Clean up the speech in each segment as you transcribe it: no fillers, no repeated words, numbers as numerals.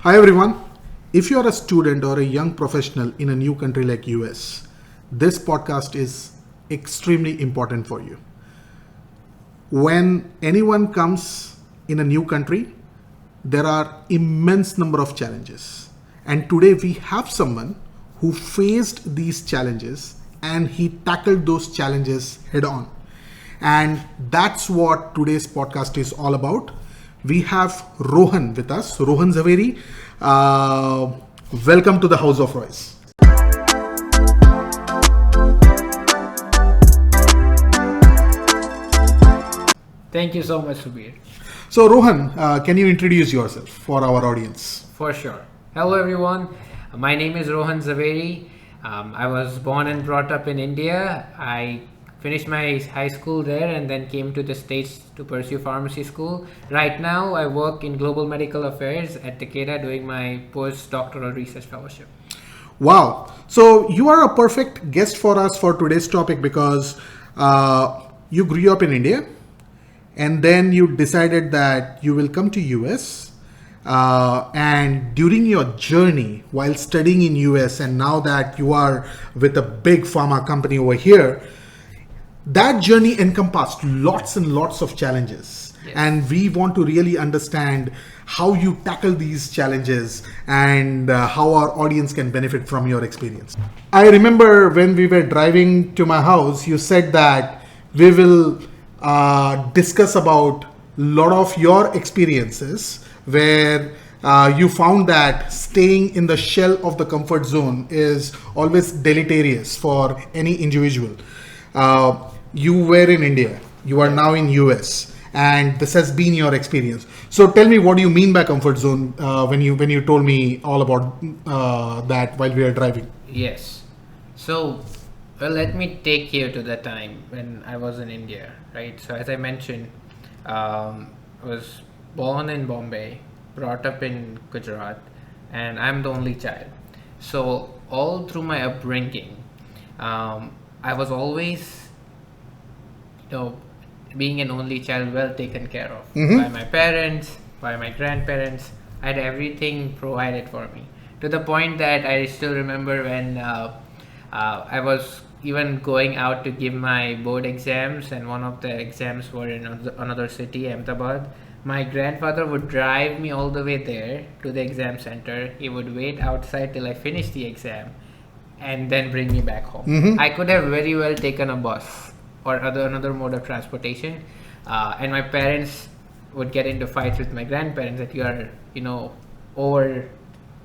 Hi everyone. If you are a student or a young professional in a new country like US, this podcast is extremely important for you. When anyone comes in a new country, there are immense number of challenges. And today we have someone who faced these challenges and he tackled those challenges head on. And that's what today's podcast is all about. We have Rohan with us, Rohan Zaveri. Welcome to the House of Royce. Thank you so much, Subir. So, Rohan, can you introduce yourself for our audience? For sure. Hello, everyone. My name is Rohan Zaveri. I was born and brought up in India. I finished my high school there and then came to the States to pursue pharmacy school. Right now, I work in global medical affairs at Takeda doing my postdoctoral research fellowship. Wow. So, you are a perfect guest for us for today's topic because you grew up in India and then you decided that you will come to US. And during your journey while studying in US and now that you are with a big pharma company over here, that journey encompassed lots and lots of challenges. Yes. And we want to really understand how you tackle these challenges and how our audience can benefit from your experience. I remember when we were driving to my house, you said that we will discuss about a lot of your experiences where you found that staying in the shell of the comfort zone is always deleterious for any individual. You were in India, you are now in US, and this has been your experience. So tell me, what do you mean by comfort zone when you told me all about that while we were driving? Yes. So, well, let me take you to the time when I was in India, right? So, as I mentioned, I was born in Bombay, brought up in Gujarat, and I'm the only child. So, all through my upbringing, I was always, being an only child, well taken care of by my parents, by my grandparents. I had everything provided for me to the point that I still remember when I was even going out to give my board exams, and one of the exams were in another city, Ahmedabad. My grandfather would drive me all the way there to the exam center. He would wait outside till I finished the exam and then bring me back home. I could have very well taken a bus or another mode of transportation, and my parents would get into fights with my grandparents that you are, over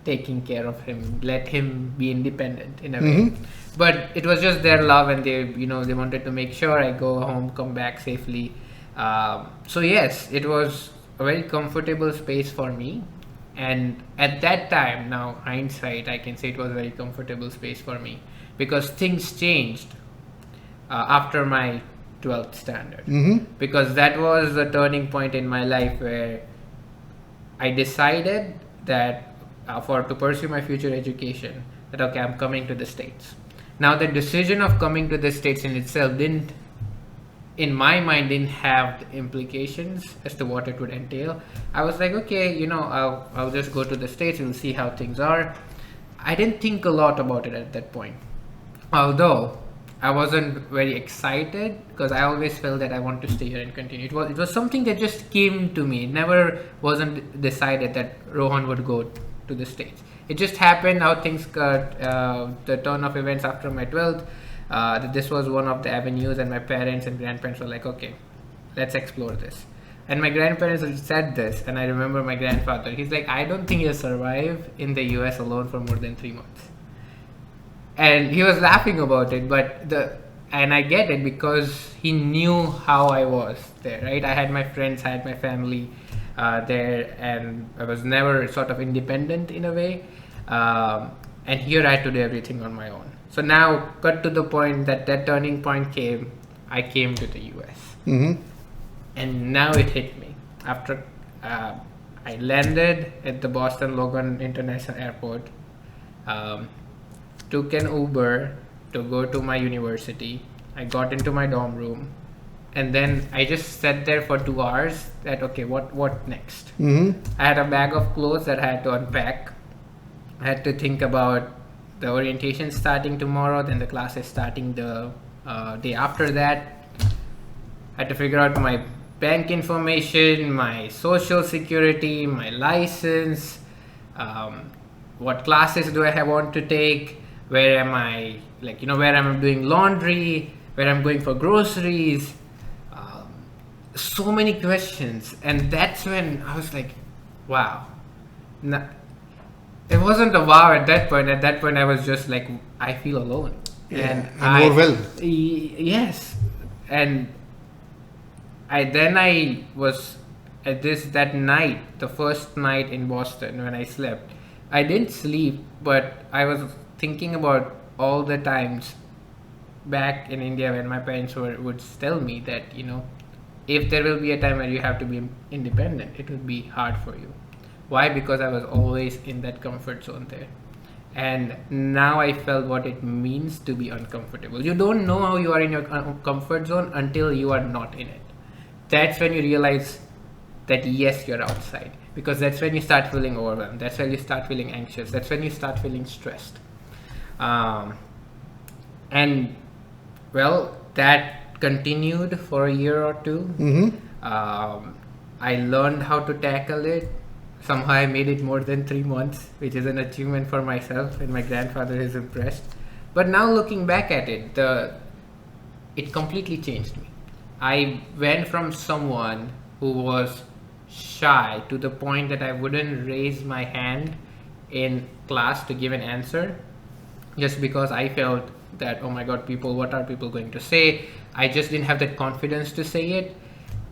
taking care of him, let him be independent in a way. But it was just their love, and they wanted to make sure I go home, come back safely. So yes, it was a very comfortable space for me. And at that time, now hindsight, I can say it was a very comfortable space for me because things changed after my 12th standard. Because that was the turning point in my life where I decided that to pursue my future education, that okay, I'm coming to the States. Now the decision of coming to the States in itself didn't have the implications as to what it would entail. I was like, okay, I'll just go to the States, we'll see how things are. I didn't think a lot about it at that point. Although I wasn't very excited because I always felt that I want to stay here and continue. It was something that just came to me. It never wasn't decided that Rohan would go to the States. It just happened how things got the turn of events after my 12th. That this was one of the avenues, and my parents and grandparents were like, okay, let's explore this. And my grandparents said this, and I remember my grandfather, he's like, I don't think you'll survive in the US alone for more than 3 months. And he was laughing about it, and I get it because he knew how I was there, right? I had my friends, I had my family there, and I was never sort of independent in a way. And here I had to do everything on my own. So now, cut to the point that turning point came, I came to the US. And now it hit me. After I landed at the Boston Logan International Airport, took an Uber to go to my university. I got into my dorm room. and then I just sat there for 2 hours. That okay, what next? Mm-hmm. I had a bag of clothes that I had to unpack. I had to think about the orientation starting tomorrow, then the classes starting the day after that. I had to figure out my bank information, my social security, my license, what classes do I want to take, where am I, like, where I'm doing laundry, where I'm going for groceries. So many questions. And that's when I was like, wow. It wasn't a wow at that point. At that point, I was just like, I feel alone. And overwhelmed. Yes. And I was at that night, the first night in Boston when I slept. I didn't sleep, but I was thinking about all the times back in India when my parents would tell me that, if there will be a time where you have to be independent, it will be hard for you. Why? Because I was always in that comfort zone there. And now I felt what it means to be uncomfortable. You don't know how you are in your comfort zone until you are not in it. That's when you realize that yes, you're outside. Because that's when you start feeling overwhelmed. That's when you start feeling anxious. That's when you start feeling stressed. And well, that continued for a year or two. Mm-hmm. I learned how to tackle it. Somehow I made it more than 3 months, which is an achievement for myself, and my grandfather is impressed. But now looking back at it, it completely changed me. I went from someone who was shy to the point that I wouldn't raise my hand in class to give an answer, just because I felt that, oh my god, what are people going to say? I just didn't have that confidence to say it,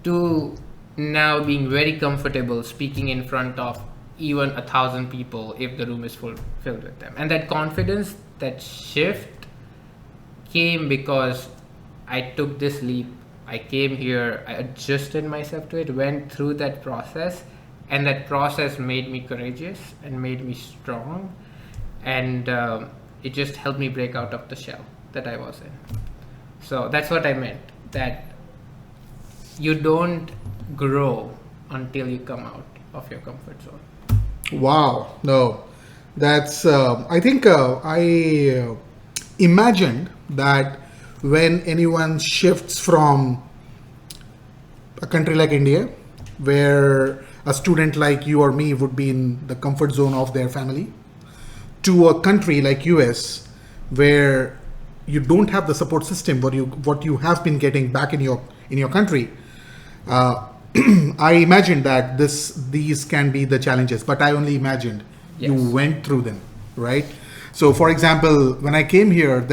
to now being very comfortable speaking in front of even 1,000 people if the room is filled with them. And that confidence, that shift came because I took this leap. I came here, I adjusted myself to it, went through that process, and that process made me courageous and made me strong, and it just helped me break out of the shell that I was in. So that's what I meant, that you don't grow until you come out of your comfort zone. Wow. No, that's, I think I imagined that when anyone shifts from a country like India, where a student like you or me would be in the comfort zone of their family, to a country like US, where you don't have the support system what you have been getting back in your country. I imagined that these can be the challenges, but I only imagined. Yes. You went through them, right? So, for example, when I came here,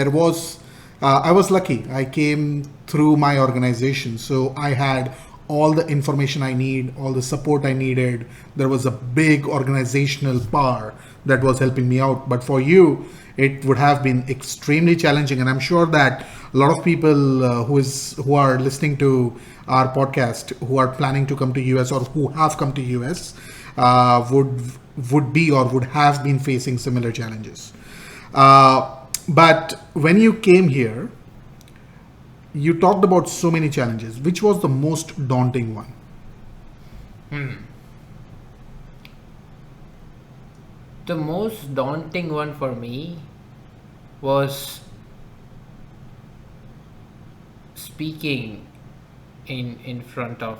I was lucky. I came through my organization, so I had all the information I need, all the support I needed. There was a big organizational power that was helping me out. But for you, it would have been extremely challenging, and I'm sure that a lot of people who are listening to our podcast, who are planning to come to US or who have come to US, would be or would have been facing similar challenges. But when you came here, you talked about so many challenges. Which was the most daunting one? The most daunting one for me was speaking in front of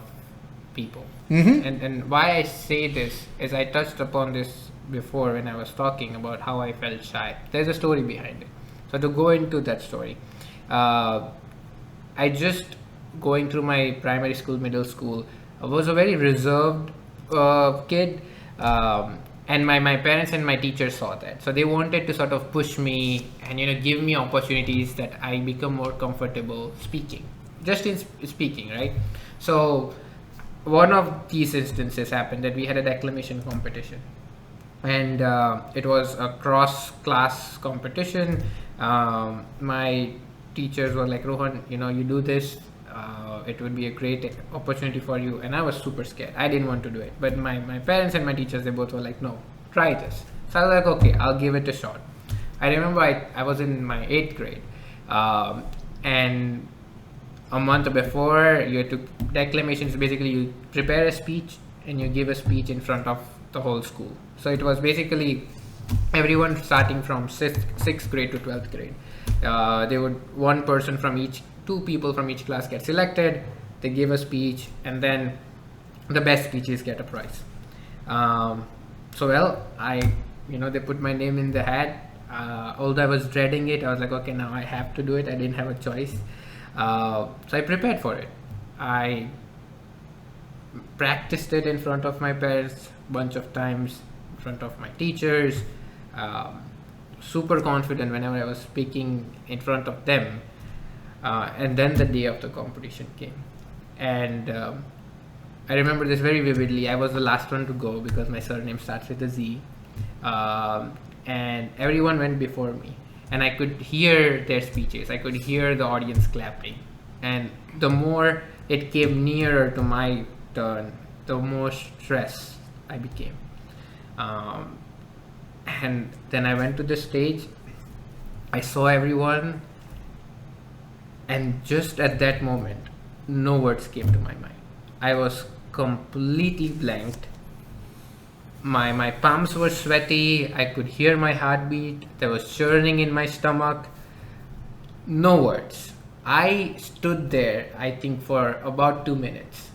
people. Mm-hmm. And why I say this is, I touched upon this before when I was talking about how I felt shy. There's a story behind it. So to go into that story, I just going through my primary school, middle school, I was a very reserved kid, and my parents and my teachers saw that, so they wanted to sort of push me and give me opportunities that I become more comfortable speaking, just in speaking, right? So one of these instances happened that we had a declamation competition, and it was a cross class competition. My teachers were like, Rohan, you do this, it would be a great opportunity for you. And I was super scared. I didn't want to do it. But my parents and my teachers, they both were like, no, try this. So I was like, okay, I'll give it a shot. I remember I was in my 8th grade, and a month before, you had to declamation is basically you prepare a speech and you give a speech in front of the whole school. So it was basically everyone starting from sixth grade to 12th grade. They would one person from each, two people from each class get selected. They give a speech, and then the best speeches get a prize. So well, they put my name in the hat. Although I was dreading it, I was like, okay, now I have to do it. I didn't have a choice. So I prepared for it. I practiced it in front of my parents a bunch of times, in front of my teachers. Super confident whenever I was speaking in front of them. And then the day of the competition came. And I remember this very vividly. I was the last one to go because my surname starts with a Z. And everyone went before me. And I could hear their speeches. I could hear the audience clapping. And the more it came nearer to my turn, the more stressed I became. And then I went to the stage. I saw everyone. And just at that moment, no words came to my mind. I was completely blanked. My palms were sweaty. I could hear my heartbeat. There was churning in my stomach. No words. I stood there, I think, for about 2 minutes.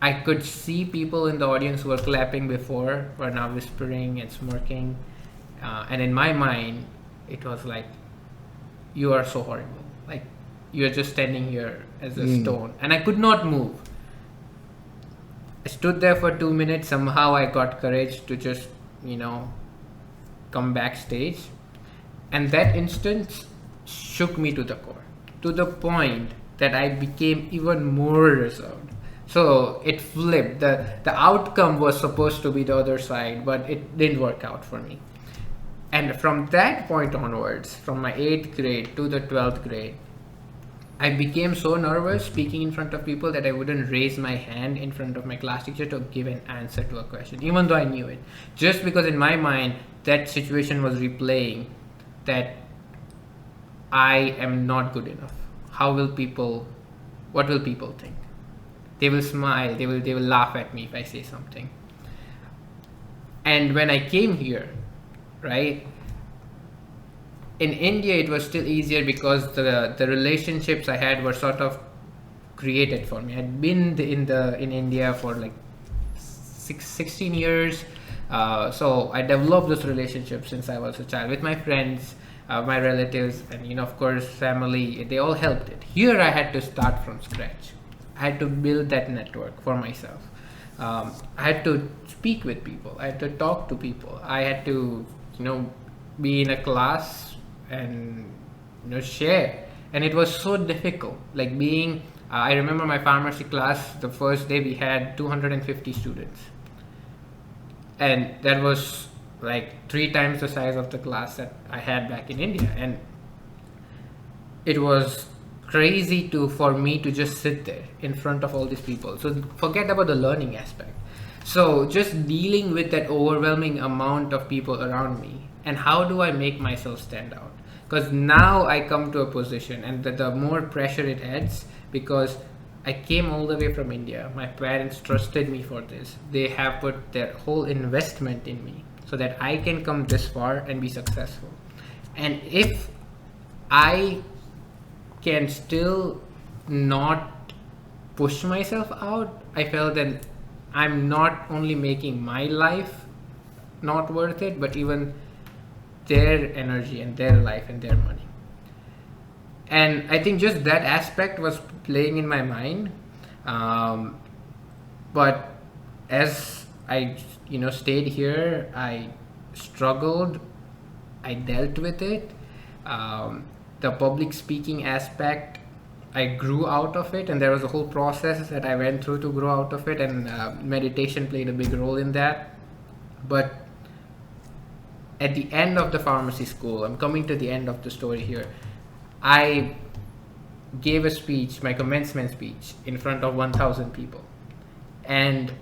I could see people in the audience who were clapping before were now whispering and smirking. And in my mind, it was like, you are so horrible. Like, you're just standing here as a stone. And I could not move. I stood there for 2 minutes. Somehow I got courage to just, come backstage. And that instance shook me to the core, to the point that I became even more reserved. So it flipped. The outcome was supposed to be the other side, but it didn't work out for me. And from that point onwards, from my 8th grade to the 12th grade, I became so nervous speaking in front of people that I wouldn't raise my hand in front of my class teacher to give an answer to a question, even though I knew it. Just because in my mind, that situation was replaying that I am not good enough. What will people think? They will smile, they will laugh at me if I say something. And when I came here, right, in India, it was still easier because the relationships I had were sort of created for me. I'd been in India for like 16 years, so I developed those relationships since I was a child with my friends, my relatives, and of course family. They all helped it. Here, I had to start from scratch. I had to build that network for myself. I had to speak with people. I had to talk to people. I had to, be in a class and share. And it was so difficult. Like I remember my pharmacy class, the first day we had 250 students. And that was like 3 times the size of the class that I had back in India. And it was crazy for me to just sit there in front of all these people. So forget about the learning aspect. So just dealing with that overwhelming amount of people around me, and how do I make myself stand out? Because now I come to a position, and the more pressure it adds, because I came all the way from India. My parents trusted me for this. They have put their whole investment in me so that I can come this far and be successful. And if I can still not push myself out, I felt that I'm not only making my life not worth it, but even their energy and their life and their money. And I think just that aspect was playing in my mind. But as I stayed here, I struggled, I dealt with it. The public speaking aspect, I grew out of it, and there was a whole process that I went through to grow out of it, and meditation played a big role in that. But at the end of the pharmacy school, I'm coming to the end of the story here, I gave a speech, my commencement speech, in front of 1,000 people. And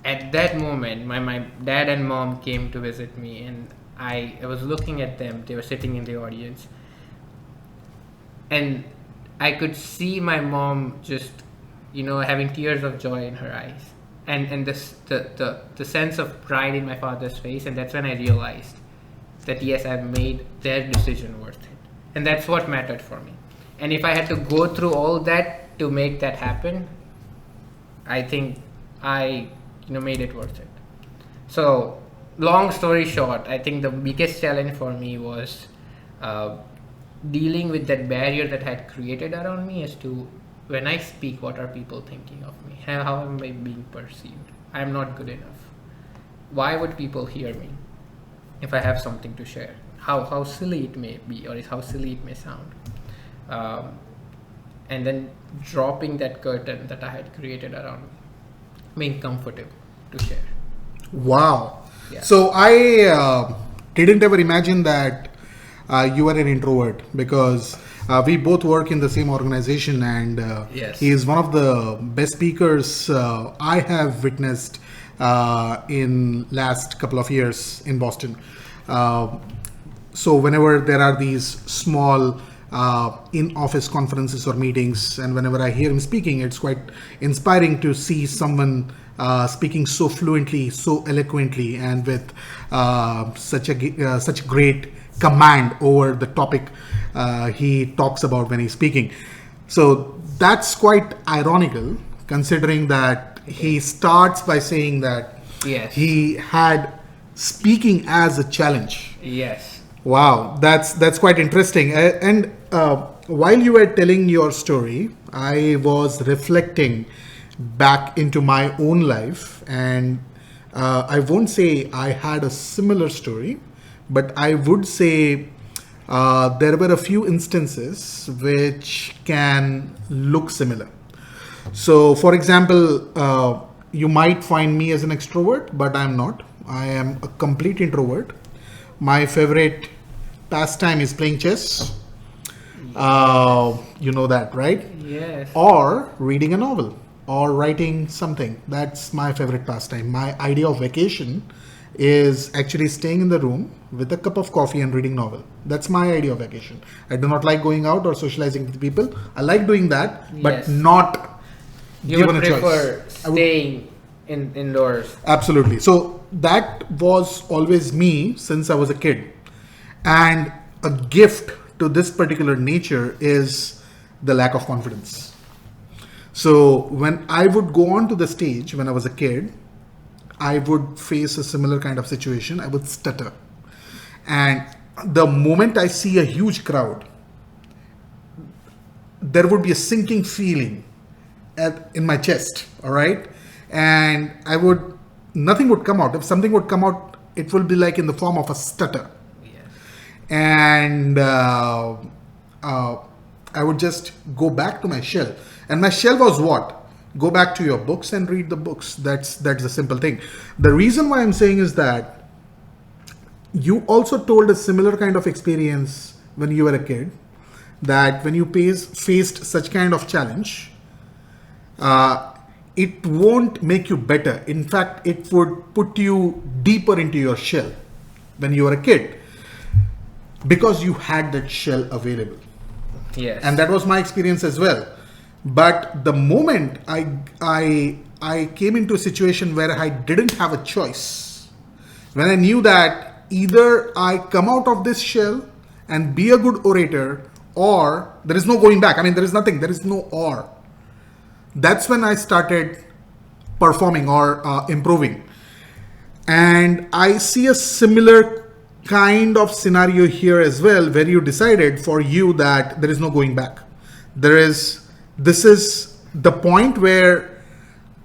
at that moment, my dad and mom came to visit me, and I was looking at them. They were sitting in the audience. And I could see my mom just, having tears of joy in her eyes, and this the sense of pride in my father's face, and that's when I realized that yes, I've made their decision worth it, and that's what mattered for me. And if I had to go through all that to make that happen, I think I made it worth it. So long story short, I think the biggest challenge for me was dealing with that barrier that I had created around me as to when I speak, what are people thinking of me? How am I being perceived? I am not good enough. Why would people hear me if I have something to share? How silly it may be, or how silly it may sound. And then dropping that curtain that I had created around me, being comfortable to share. Wow. Yeah. So I didn't ever imagine that you were an introvert, because we both work in the same organization, and Yes. he is one of the best speakers I have witnessed in last couple of years in Boston. So whenever there are these small in-office conferences or meetings, and whenever I hear him speaking, it's quite inspiring to see someone speaking so fluently, so eloquently, and with such great command over the topic he talks about when he's speaking. So that's quite ironical, considering that he starts by saying that Yes. he had speaking as a challenge. Yes. Wow, that's quite interesting. And while you were telling your story, I was reflecting back into my own life, and I won't say I had a similar story, but I would say there were a few instances which can look similar. So, for example, you might find me as an extrovert, but I'm not. I am a complete introvert. My favorite pastime is playing chess. You know that, right? Yes. Or reading a novel or writing something. That's my favorite pastime. My idea of vacation is actually staying in the room with a cup of coffee and reading novel. That's my idea of vacation. I do not like going out or socializing with people. I like doing that, but Yes. not You given would a choice. prefer I would- staying indoors. Absolutely. So that was always me since I was a kid. And a gift to this particular nature is the lack of confidence. So when I would go onto the stage when I was a kid, I would face a similar kind of situation. I would stutter. And the moment I see a huge crowd, there would be a sinking feeling in my chest, all right? And nothing would come out. If something would come out, it will be like in the form of a stutter. Yes. And I would just go back to my shell. And my shell was what? Go back to your books and read the books. That's the simple thing. The reason why I'm saying is that you also told a similar kind of experience when you were a kid, that when you faced such kind of challenge, it won't make you better. In fact, it would put you deeper into your shell when you were a kid, because you had that shell available. Yes. And that was my experience as well. But the moment I came into a situation where I didn't have a choice, when I knew that either I come out of this shell and be a good orator, or there is no going back. I mean, there is no or. That's when I started performing or improving. And I see a similar kind of scenario here as well, where you decided for you that there is no going back. This is the point where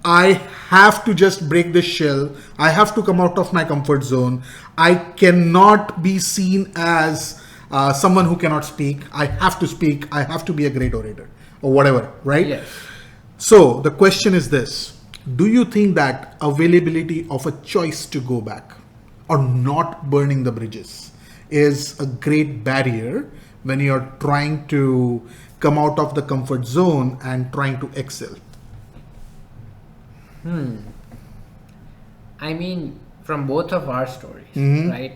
I have to just break this shell. I have to come out of my comfort zone. I cannot be seen as someone who cannot speak. I have to speak. I have to be a great orator or whatever, right? Yes. So the question is this: do you think that availability of a choice to go back or not burning the bridges is a great barrier when you're trying to come out of the comfort zone and trying to excel? I mean, from both of our stories, Mhm. right?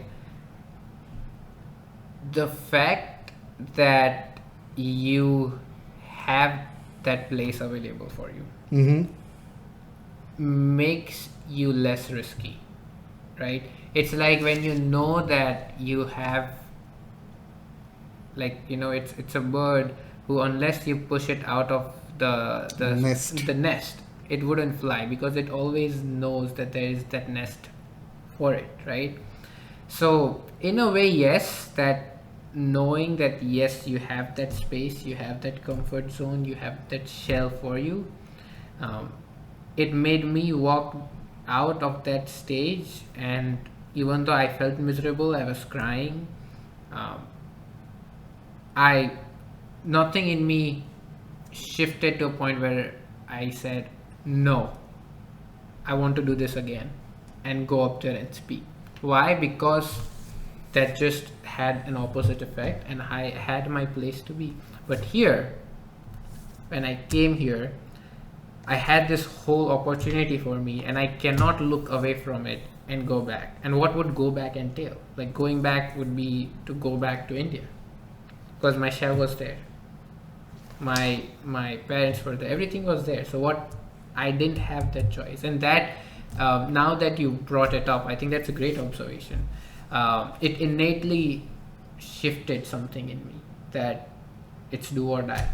The fact that you have that place available for you makes you less risky, right? It's like when you know that you have, like, it's a bird who, unless you push it out of the nest, it wouldn't fly, because it always knows that there is that nest for it, right? So in a way, yes, that knowing that, yes, you have that space, you have that comfort zone, you have that shell for you, it made me walk out of that stage. And even though I felt miserable, I was crying, nothing in me shifted to a point where I said, no, I want to do this again, and go up there and speak. Why? Because that just had an opposite effect, and I had my place to be. But here, when I came here, I had this whole opportunity for me, and I cannot look away from it and go back. And what would go back entail? Like, going back would be to go back to India, because my shell was there, my parents were there, everything was there. So what, I didn't have that choice. And that, now that you brought it up, I think that's a great observation. It innately shifted something in me, that it's do or die.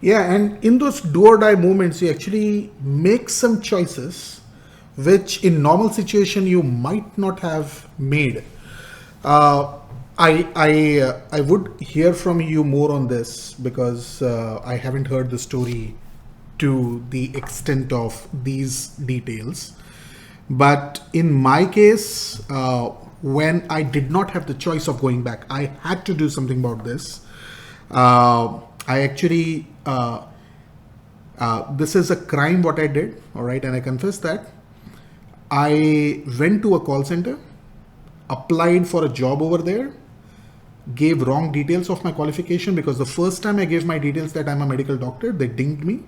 Yeah, and in those do or die moments, you actually make some choices which in normal situation you might not have made. I would hear from you more on this, because I haven't heard the story to the extent of these details. But in my case, when I did not have the choice of going back, I had to do something about this. I actually, this is a crime what I did, all right, and I confess that. I went to a call center, applied for a job over there, gave wrong details of my qualification, because the first time I gave my details that I'm a medical doctor, they dinged me.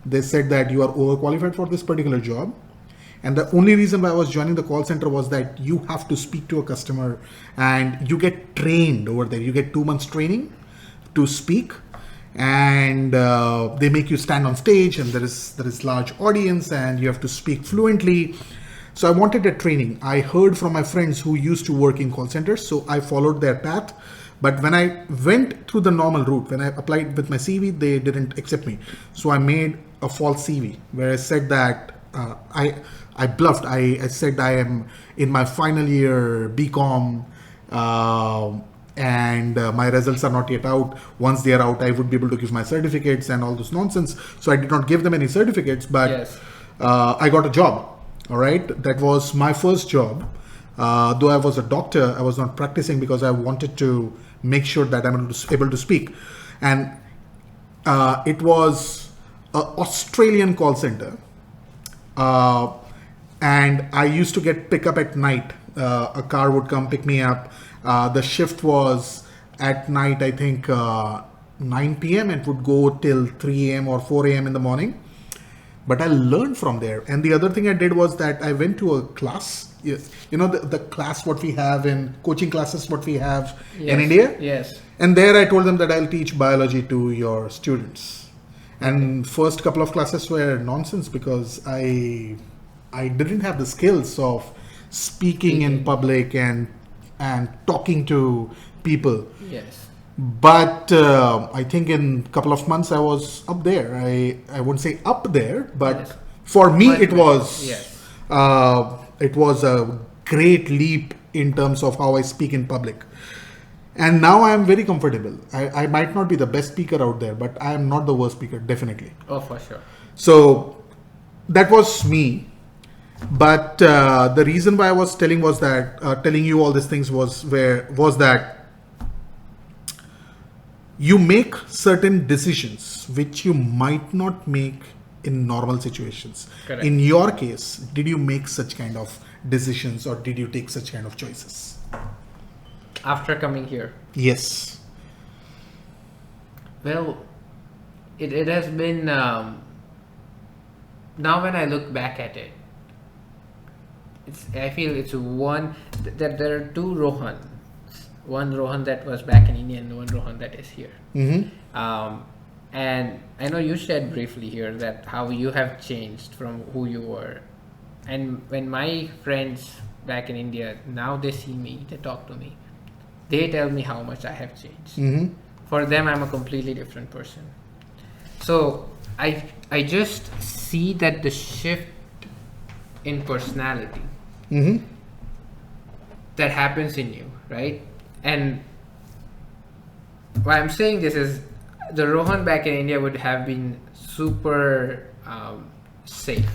They said that you are overqualified for this particular job. And the only reason why I was joining the call center was that you have to speak to a customer and you get trained over there. You get 2 months training to speak, and they make you stand on stage, and there is large audience, and you have to speak fluently. So I wanted a training. I heard from my friends who used to work in call centers, so I followed their path. But when I went through the normal route, when I applied with my CV, they didn't accept me. So I made a false CV where I said that I bluffed. I said I am in my final year BCom, and my results are not yet out. Once they are out, I would be able to give my certificates and all this nonsense. So I did not give them any certificates, but yes. I got a job. All right, that was my first job. Though I was a doctor, I was not practicing because I wanted to make sure that I'm able to speak. And it was an Australian call center. And I used to get pick up at night. A car would come pick me up. The shift was at night, I think 9 p.m. and would go till 3 a.m. or 4 a.m. in the morning. But I learned from there. And the other thing I did was that I went to a class. Yes. You know, the class what we have in coaching classes, what we have in India. Yes. And there I told them that I'll teach biology to your students. And first couple of classes were nonsense, because I didn't have the skills of speaking in public and talking to people. Yes. But I think in a couple of months I was up there. I wouldn't say up there, but for me it was a great leap in terms of how I speak in public. And now I am very comfortable. I might not be the best speaker out there, but I am not the worst speaker, definitely. Oh, for sure. So that was me. But the reason why I was telling you all these things was that you make certain decisions which you might not make in normal situations. Correct. In your case, did you make such kind of decisions, or did you take such kind of choices? After coming here? Yes. Well, it has been, now when I look back at it, I feel it's one, that there are two Rohan. One Rohan that was back in India and one Rohan that is here. Mm-hmm. And I know you shared briefly here that how you have changed from who you were. And when my friends back in India, now they see me, they talk to me, they tell me how much I have changed. For them, I'm a completely different person. So I just see that the shift in personality that happens in you, right? And why I'm saying this is the Rohan back in India would have been super safe.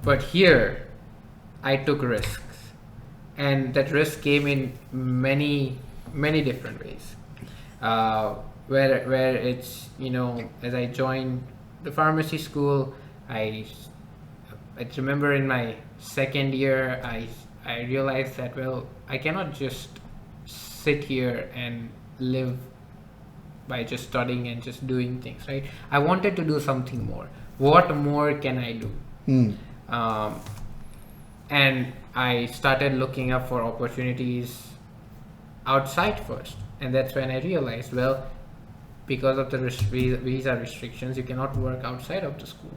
But here, I took risks. And that risk came in many, many different ways. Where it's, as I joined the pharmacy school, I remember in my second year, I realized that, well, I cannot just sit here and live by just studying and just doing things, right? I wanted to do something more. What more can I do? And I started looking up for opportunities outside first. And that's when I realized, well, because of the visa restrictions, you cannot work outside of the school.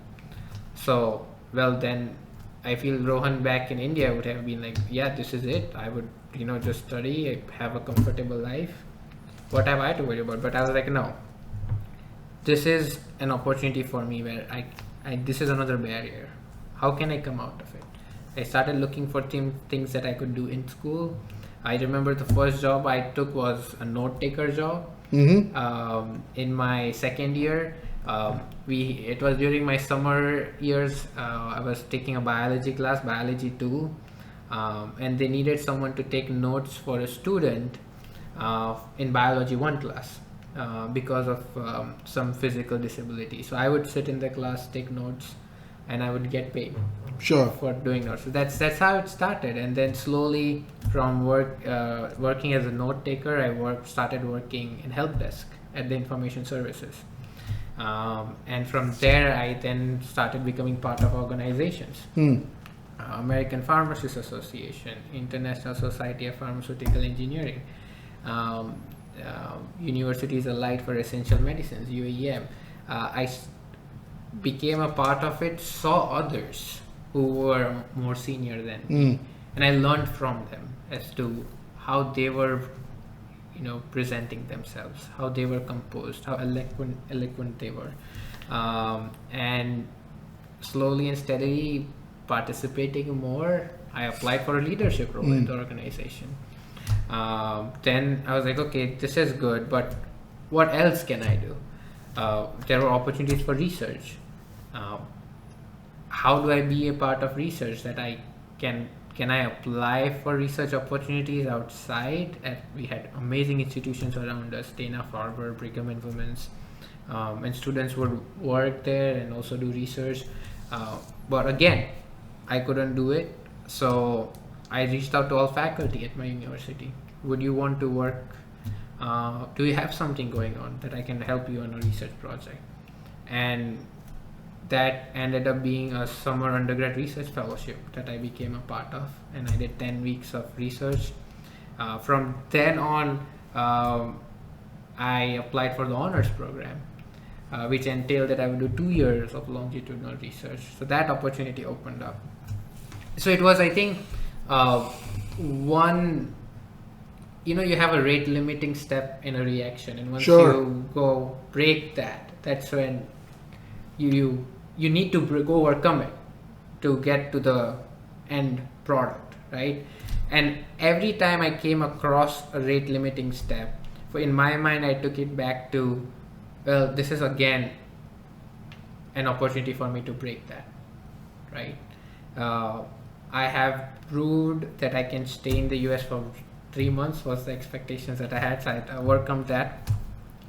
So, well, then I feel Rohan back in India would have been like, yeah, this is it. I would, just study, have a comfortable life. What have I to worry about? But I was like, no, this is an opportunity for me where this is another barrier. How can I come out of it? I started looking for things that I could do in school. I remember the first job I took was a note taker job. In my second year, it was during my summer years. I was taking a biology class, biology 2, and they needed someone to take notes for a student in biology 1 class because of some physical disability. So I would sit in the class, take notes, and I would get paid for doing notes. So that's how it started. And then slowly from working as a note taker, I started working in help desk at the information services. And from there, I then started becoming part of organizations. American Pharmacists Association, International Society of Pharmaceutical Engineering, Universities Allied for Essential Medicines, UAEM. I became a part of it, saw others who were more senior than me, and I learned from them as to how they were, presenting themselves, how they were composed, how eloquent they were, and slowly and steadily participating more, I applied for a leadership role in the organization. Then I was like, okay, this is good, but what else can I do? There were opportunities for research. How do I be a part of research that I can I apply for research opportunities outside? We had amazing institutions around us, Dana-Farber, Brigham and Women's, and students would work there and also do research. But again, I couldn't do it. So I reached out to all faculty at my university. Would you want to work? Do you have something going on that I can help you on a research project? And that ended up being a summer undergrad research fellowship that I became a part of, and I did 10 weeks of research. From then on, I applied for the honors program, which entailed that I would do 2 years of longitudinal research. So that opportunity opened up. So it was, I think, one, you have a rate limiting step in a reaction, and once you go break that, that's when you need to go overcome it to get to the end product, right? And every time I came across a rate limiting step, in my mind I took it back to, well, this is again an opportunity for me to break that, right? I have proved that I can stay in the US for 3 months, was the expectations that I had, so I overcome that.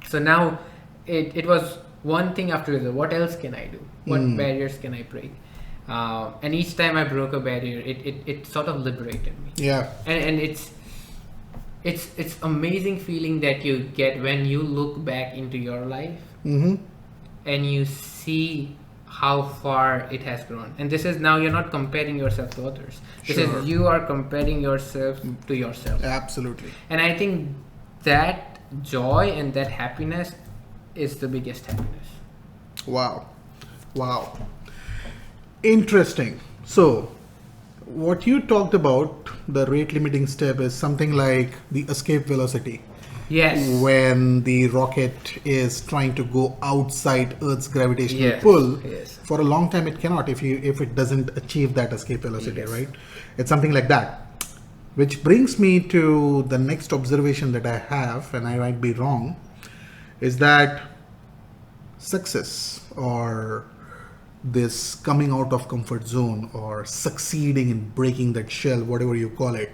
So now it was one thing after the other. What else can I do? What barriers can I break? And each time I broke a barrier, it sort of liberated me. Yeah. And it's amazing feeling that you get when you look back into your life and you see how far it has grown. And this is now, you're not comparing yourself to others. This is you are comparing yourself to yourself. Absolutely. And I think that joy and that happiness is the biggest happiness. Wow. Wow. Interesting. So, what you talked about, the rate limiting step, is something like the escape velocity. Yes. When the rocket is trying to go outside Earth's gravitational Yes, pull, yes. for a long time it cannot if it doesn't achieve that escape velocity, Yes. right? It's something like that. Which brings me to the next observation that I have, and I might be wrong, is that success, or this coming out of comfort zone, or succeeding in breaking that shell, whatever you call it,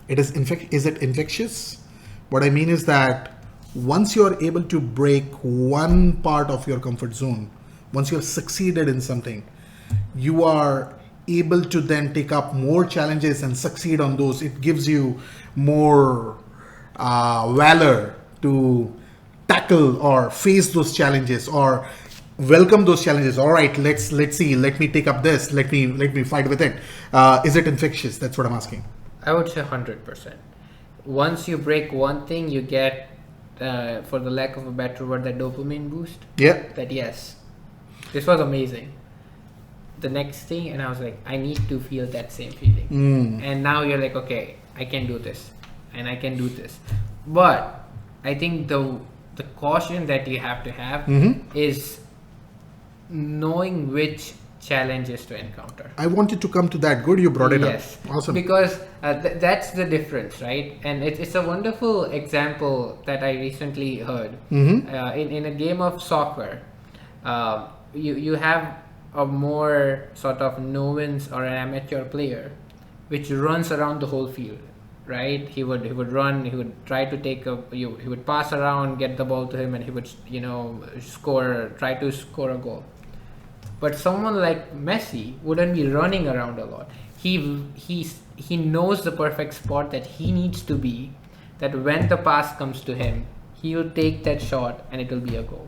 is it infectious? What I mean is that once you are able to break one part of your comfort zone, once you have succeeded in something, you are able to then take up more challenges and succeed on those. It gives you more valor to tackle or face those challenges, or welcome those challenges. All right, let's see. Let me take up this. Let me fight with it. Is it infectious? That's what I'm asking. I would say 100%. Once you break one thing, you get, for the lack of a better word, that dopamine boost. Yeah. That yes, this was amazing. The next thing, and I was like, I need to feel that same feeling. And now you're like, okay, I can do this, and I can do this. But I think the caution that you have to have is knowing which challenges to encounter. I wanted to come to that. Good, you brought it Yes, up. Awesome. because that's the difference, right? And it's a wonderful example that I recently heard. In a game of soccer, you have a more sort of novice or an amateur player, which runs around the whole field, right? He would run. He would try to he would pass around, get the ball to him, and he would try to score a goal. But someone like Messi wouldn't be running around a lot. He knows the perfect spot that he needs to be, that when the pass comes to him, he will take that shot and it will be a goal.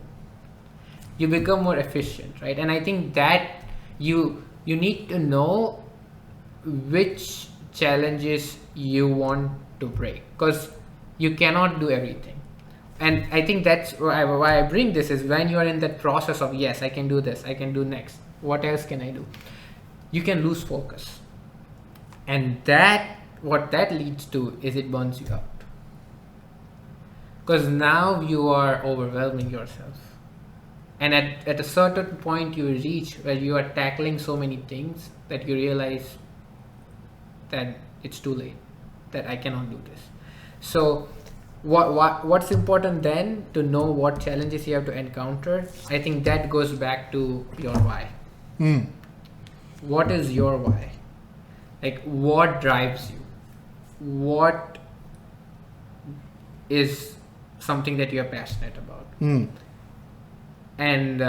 You become more efficient, right? And I think that you need to know which challenges you want to break, because you cannot do everything. And I think that's why I bring this, is when you are in that process of, yes, I can do this, I can do next, what else can I do? You can lose focus. And what that leads to is it burns you out. Because now you are overwhelming yourself. And at a certain point you reach where you are tackling so many things that you realize that it's too late, that I cannot do this. So what's important then, to know what challenges you have to encounter. I think that goes back to your why. What is your why? Like, what drives you? What is something that you're passionate about? And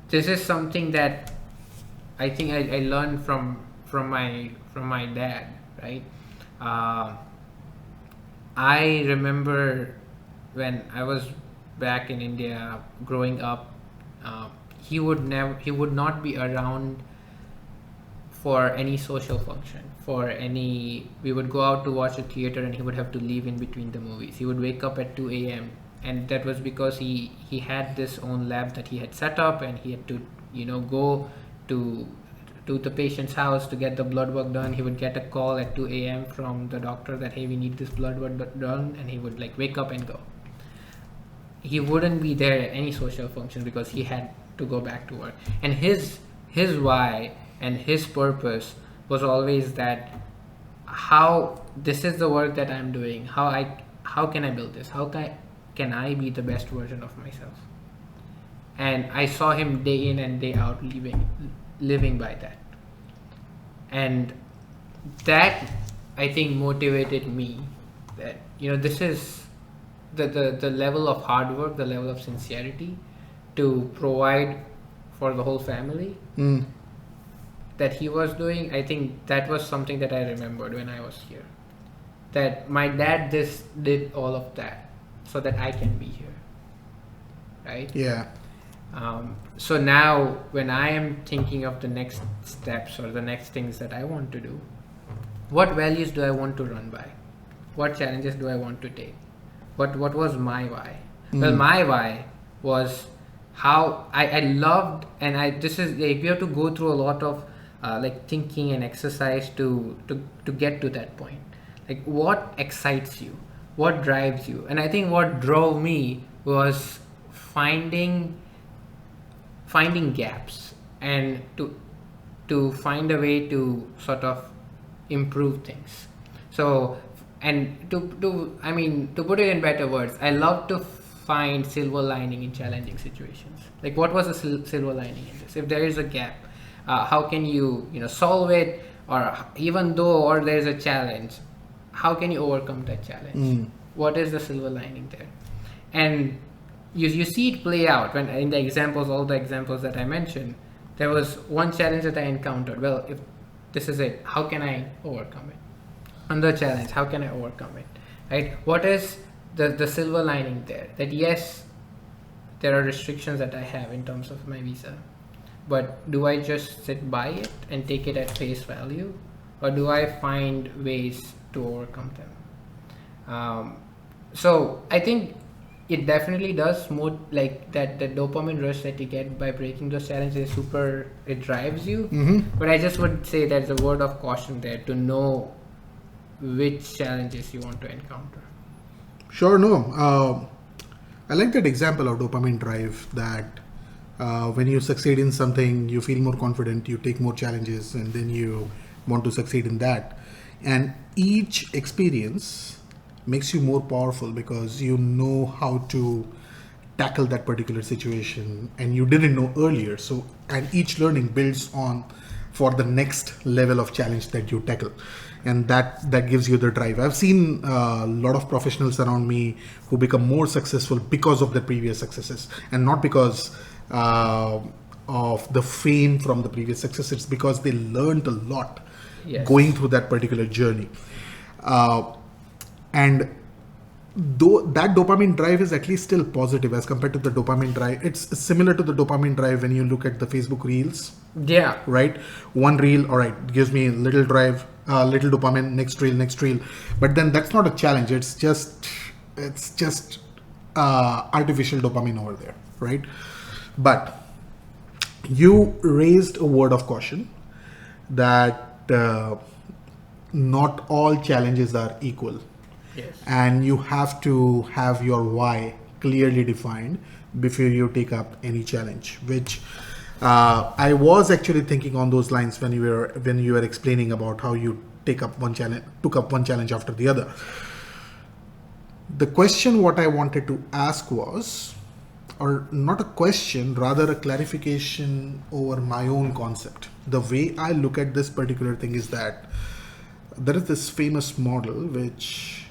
this is something that I think I learned from my dad, right? I remember when I was back in India growing up, he would not be around for any social function, we would go out to watch a theater and he would have to leave in between the movies. He would wake up at 2 a.m. and that was because he had this own lab that he had set up, and he had to go to the patient's house to get the blood work done. He would get a call at 2 a.m. from the doctor that, hey, we need this blood work done, and he would wake up and go. He wouldn't be there at any social function because he had to go back to work. And his why and his purpose was always that, how this is the work that I'm doing, how can I build this, how can I be the best version of myself. And I saw him day in and day out living by that. And that, I think, motivated me, that this is the level of hard work, the level of sincerity to provide for the whole family that he was doing. I think that was something that I remembered when I was here, that my dad did all of that so that I can be here, right? Yeah. So now when I am thinking of the next steps or the next things that I want to do, what values do I want to run by? What challenges do I want to take? What was my why? Well, my why was how I loved, and this is like, we have to go through a lot of like thinking and exercise to get to that point. Like, what excites you, what drives you? And I think what drove me was finding gaps, and to find a way to sort of improve things. So, and to put it in better words, I love to find silver lining in challenging situations. Like, what was the silver lining in this? If there is a gap, how can you solve it? Or even though, or there is a challenge, how can you overcome that challenge? What is the silver lining there? And you see it play out when in the examples, all the examples that I mentioned. There was one challenge that I encountered. Well, if this is it, how can I overcome it? Another challenge, how can I overcome it? Right? What is the silver lining there? That yes, there are restrictions that I have in terms of my visa, but do I just sit by it and take it at face value, or do I find ways to overcome them? So I think it definitely does more, like that the dopamine rush that you get by breaking those challenges is super, it drives you. But I just would say there's a word of caution there to know which challenges you want to encounter. Sure, no. I like that example of dopamine drive, that when you succeed in something, you feel more confident, you take more challenges, and then you want to succeed in that. And each experience makes you more powerful because you know how to tackle that particular situation and you didn't know earlier. So, and each learning builds on for the next level of challenge that you tackle, and that gives you the drive. I've seen a lot of professionals around me who become more successful because of their previous successes, and not because of the fame from the previous success. It's because they learned a lot going through that particular journey. And though that dopamine drive is at least still positive as compared to the dopamine drive, it's similar to the dopamine drive when you look at the Facebook reels. Yeah. Right? One reel, all right, gives me a little drive, little dopamine, next reel. But then that's not a challenge. It's just artificial dopamine over there, right? But you raised a word of caution that not all challenges are equal. Yes. And you have to have your why clearly defined before you take up any challenge, which I was actually thinking on those lines when you were explaining about how you took up one challenge after the other. The question what I wanted to ask was, or not a question, rather a clarification over my own concept. The way I look at this particular thing is that there is this famous model which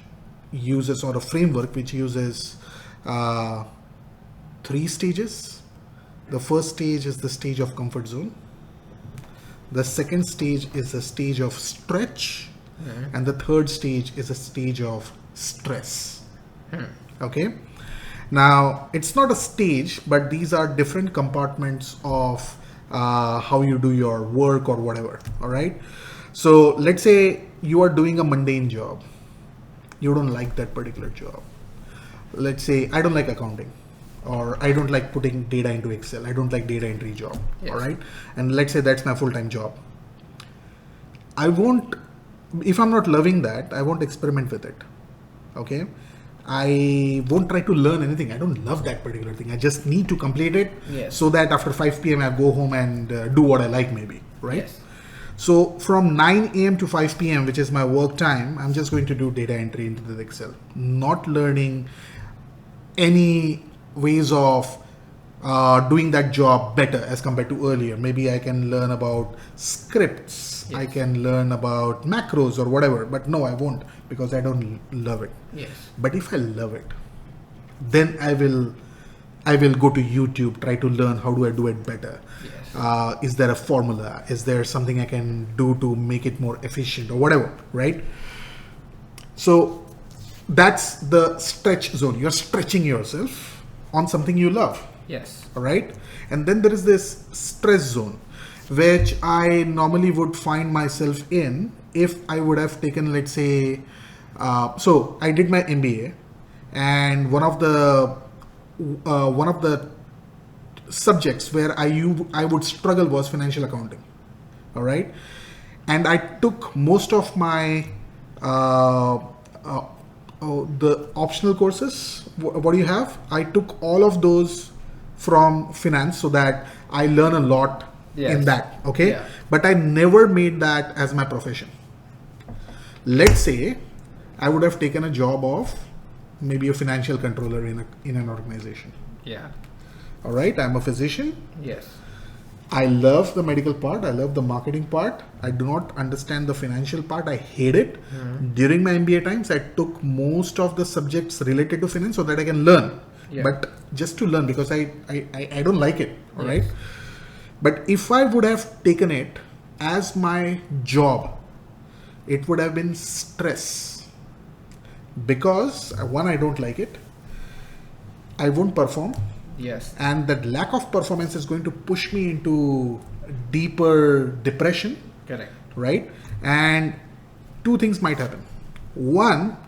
uses, or a framework which uses 3 stages. The first stage is the stage of comfort zone. The second stage is a stage of stretch. And the third stage is a stage of stress. Okay. Now, it's not a stage, but these are different compartments of how you do your work or whatever. All right. So let's say you are doing a mundane job. You don't like that particular job. Let's say I don't like accounting, or I don't like putting data into Excel. I don't like data entry job. Yes. All right. And let's say that's my full-time job. If I'm not loving that, I won't experiment with it. Okay. I won't try to learn anything. I don't love that particular thing. I just need to complete it. Yes. So that after 5 p.m. I go home and do what I like, maybe. Right. Yes. So from 9 a.m. to 5 p.m., which is my work time, I'm just going to do data entry into the Excel, not learning any ways of doing that job better as compared to earlier. Maybe I can learn about scripts. Yes. I can learn about macros or whatever, but no, I won't, because I don't love it. Yes. But if I love it, then I will go to YouTube, try to learn how do I do it better. Yes. Is there a formula? Is there something I can do to make it more efficient or whatever, right? So that's the stretch zone. You're stretching yourself on something you love. Yes. All right. And then there is this stress zone, which I normally would find myself in if I would have taken, let's say, so I did my MBA, and one of the one of the subjects where I would struggle was financial accounting. All right, and I took most of my the optional courses. What do you have? I took all of those from finance so that I learn a lot in that. Okay, Yeah. but I never made that as my profession. Let's say I would have taken a job of maybe a financial controller in an organization. Yeah. All right, I'm a physician. Yes. I love the medical part. I love the marketing part. I do not understand the financial part. I hate it. During my MBA times, I took most of the subjects related to finance so that I can learn. Yeah. But just to learn, because I don't like it. All right. Yes. But if I would have taken it as my job, it would have been stress. Because one, I don't like it. I won't perform. Yes. And that lack of performance is going to push me into deeper depression, Correct. right? And two things might happen. One,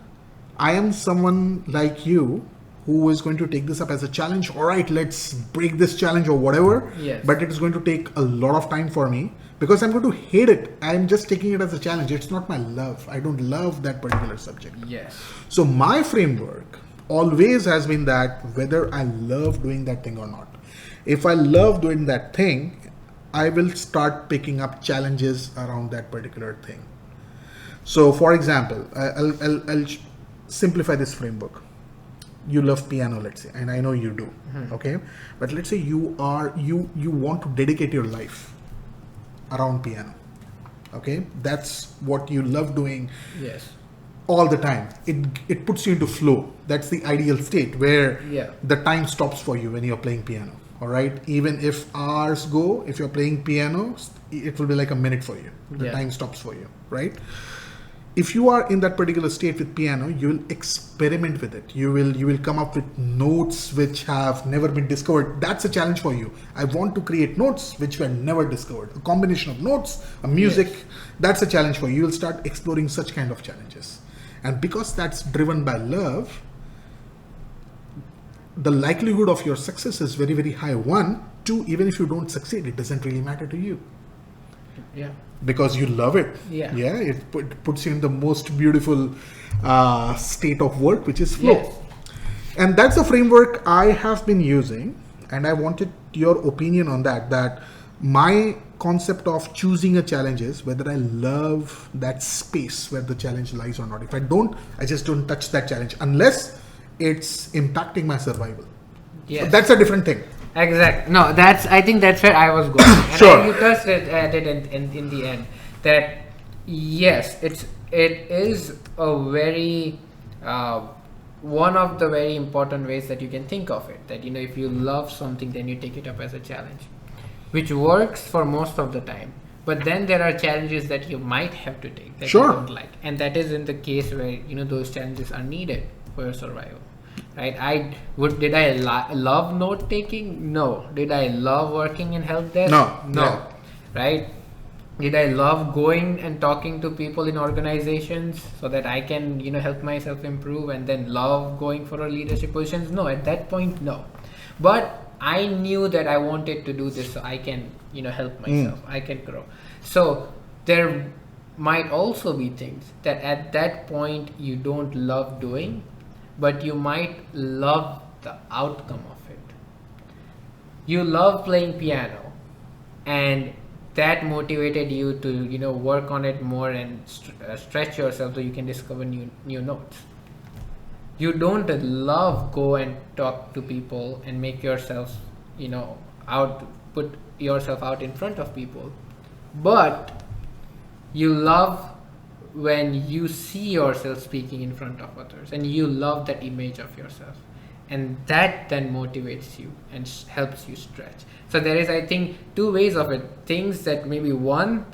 I am someone like you who is going to take this up as a challenge. All right, let's break this challenge or whatever. Yes. But it is going to take a lot of time for me because I'm going to hate it. I'm just taking it as a challenge. It's not my love. I don't love that particular subject. Yes. So my framework always has been that whether I love doing that thing or not. If I love doing that thing, I will start picking up challenges around that particular thing. So for example, I'll simplify this framework. You love piano, let's say, and I know you do. Okay, but let's say you want to dedicate your life around piano. Okay, that's what you love doing Yes. all the time. It puts you into flow. That's the ideal state where Yeah. the time stops for you when you're playing piano. All right, even if hours go, if you're playing piano, it will be like a minute for you. The Yeah. time stops for you, right? If you are in that particular state with piano, you will experiment with it. You will come up with notes which have never been discovered. That's a challenge for you. I want to create notes which were never discovered. A combination of notes, a music, Yes. that's a challenge for you. You will start exploring such kind of challenges. And because that's driven by love, the likelihood of your success is very, very high. One, two, even if you don't succeed, it doesn't really matter to you. Yeah. Because you love it. Yeah. It puts you in the most beautiful state of work, which is flow. Yes. And that's the framework I have been using. And I wanted your opinion on that. That my concept of choosing a challenge is whether I love that space where the challenge lies or not. If I don't, I just don't touch that challenge unless it's impacting my survival. Yes. But that's a different thing. Exact. No, I think that's where I was going. And Sure. you touched at it in the end. That yes, it is a very one of the very important ways that you can think of it. That if you love something, then you take it up as a challenge, which works for most of the time. But then there are challenges that you might have to take that Sure. you don't like, and that is in the case where those challenges are needed for your survival. Right? Did I love note taking? No. Did I love working in help desk? No. No. Right? Did I love going and talking to people in organizations so that I can help myself improve, and then love going for a leadership positions? No. At that point, no. But I knew that I wanted to do this so I can help myself. I can grow. So there might also be things that at that point you don't love doing, but you might love the outcome of it. You love playing piano, and that motivated you to work on it more and stretch yourself so you can discover new notes. You don't love go and talk to people and make yourself put yourself out in front of people, but you love when you see yourself speaking in front of others, and you love that image of yourself, and that then motivates you and helps you stretch. So there is, I think, two ways of it. Things that maybe one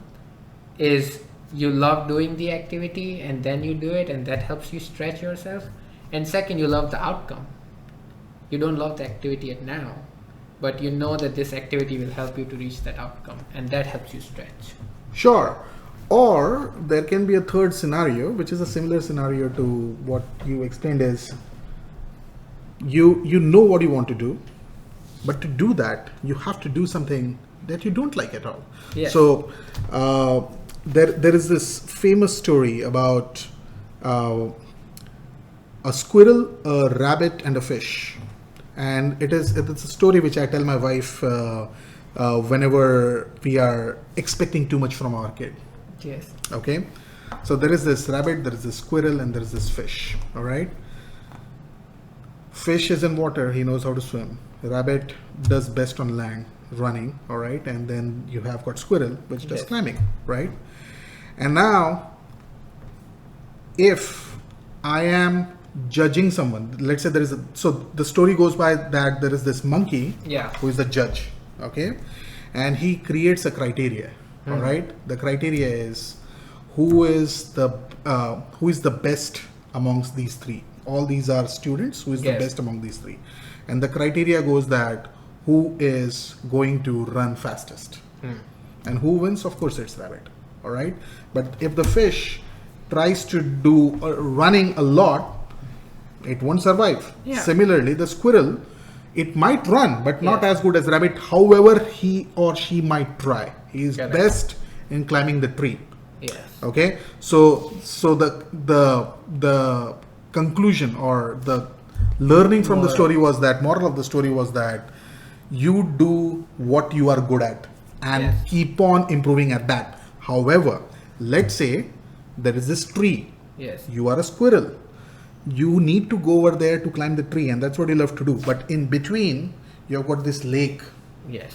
is you love doing the activity and then you do it, and that helps you stretch yourself. And second, you love the outcome. You don't love the activity yet now, but you know that this activity will help you to reach that outcome, and that helps you stretch. Sure. Or there can be a third scenario, which is a similar scenario to what you explained, is you know what you want to do, but to do that you have to do something that you don't like at all. Yes. So there is this famous story about a squirrel, a rabbit, and a fish, and it's a story which I tell my wife whenever we are expecting too much from our kid. Yes. Okay, so there is this rabbit, there is this squirrel, and there is this fish. All right. Fish is in water, he knows how to swim. Rabbit does best on land, running, all right? And then you have got squirrel, which does Yes. climbing, right? And now, if I am judging someone, let's say so the story goes by that there is this monkey Yeah. who is the judge, okay? And he creates a criteria, all right? The criteria is who is the best amongst these three. All these are students. Who is the Yes. best among these three? And the criteria goes that who is going to run fastest, and who wins? Of course, it's rabbit. All right. But if the fish tries to do running a lot, it won't survive. Yeah. Similarly, the squirrel, it might run, but not Yes. as good as rabbit. However, he or she might try. He is Correct. best in climbing the tree. Yes. Okay, so the conclusion or the learning from the Moral. story was that moral of the story was that you do what you are good at and Yes. keep on improving at that. However, let's say there is this tree. Yes. You are a squirrel. You need to go over there to climb the tree, and that's what you love to do. But in between, you've got this lake. Yes.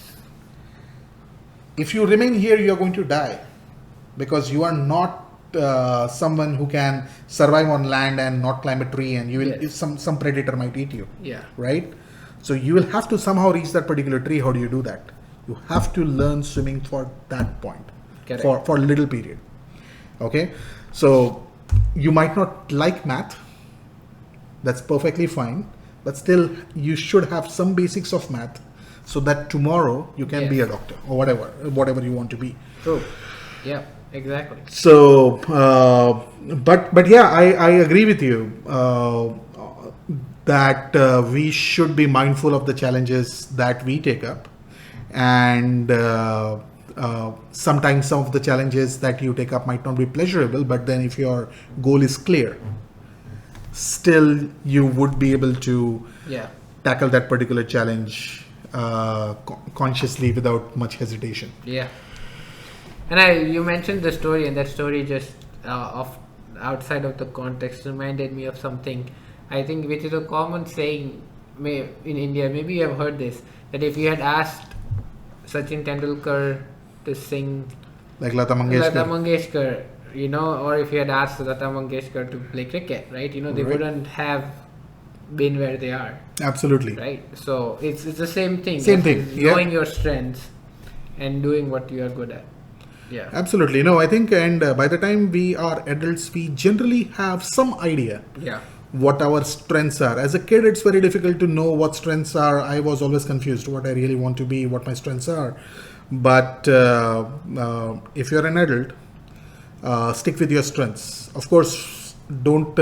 If you remain here, you are going to die because you are not someone who can survive on land and not climb a tree, and you will Yes. some predator might eat you, Yeah. right? So you will have to somehow reach that particular tree. How do you do that? You have to learn swimming for that point, Correct. for a little period. Okay, so you might not like math. That's perfectly fine, but still you should have some basics of math so that tomorrow you can be a Yes. doctor or whatever you want to be. True. Yeah. Exactly. So, but yeah, I agree with you that we should be mindful of the challenges that we take up, and sometimes some of the challenges that you take up might not be pleasurable. But then, if your goal is clear, still you would be able to Yeah. tackle that particular challenge consciously without much hesitation. Yeah. And you mentioned the story, and that story just of outside of the context reminded me of something. I think which is a common saying in India. Maybe you have heard this, that if you had asked Sachin Tendulkar to sing Like Lata Mangeshkar. Lata Mangeshkar, or if you had asked Lata Mangeshkar to play cricket, right? They Right. wouldn't have been where they are, Absolutely. right? So it's the same thing. Same It's thing, yeah. knowing your strengths and doing what you are good at. Yeah. Absolutely. No, I think, and by the time we are adults, we generally have some idea Yeah. what our strengths are. As a kid, it's very difficult to know what strengths are. I was always confused what I really want to be, what my strengths are. But if you're an adult, stick with your strengths. Of course, don't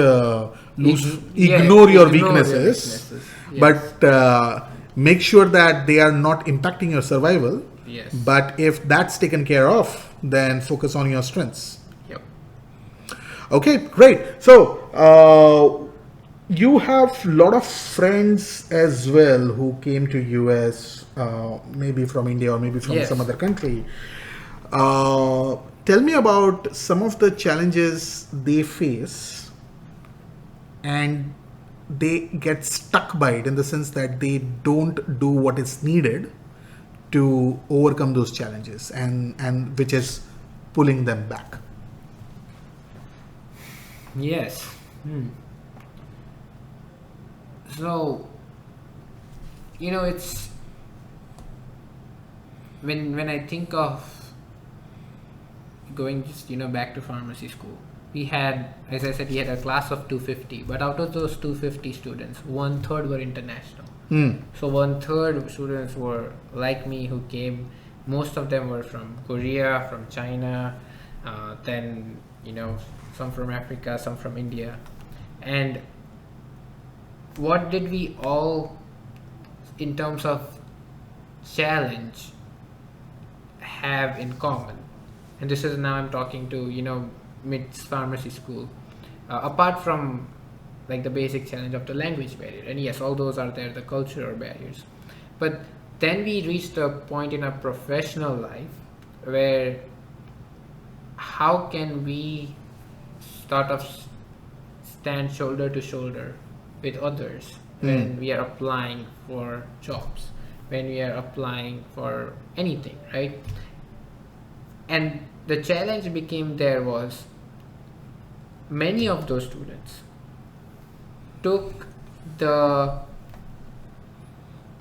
ignore your weaknesses, Yes. but make sure that they are not impacting your survival. Yes. But if that's taken care of, then focus on your strengths. Yep. Okay, great. So you have a lot of friends as well who came to US, maybe from India or maybe from Yes. some other country. Tell me about some of the challenges they face and they get stuck by it, in the sense that they don't do what is needed to overcome those challenges, and which is pulling them back. Yes. So, it's when I think of going just back to pharmacy school, we had, as I said, we had a class of 250, but out of those 250 students, 1/3 were international. So 1/3 students were like me, who came. Most of them were from Korea, from China, then some from Africa, some from India, and what did we all, in terms of challenge, have in common? And this is, now I'm talking to, MITS pharmacy school. Apart from like the basic challenge of the language barrier, and yes, all those are there, the cultural barriers. But then we reached a point in our professional life where how can we sort of stand shoulder to shoulder with others when we are applying for jobs, when we are applying for anything, right? And the challenge became there was many of those students took the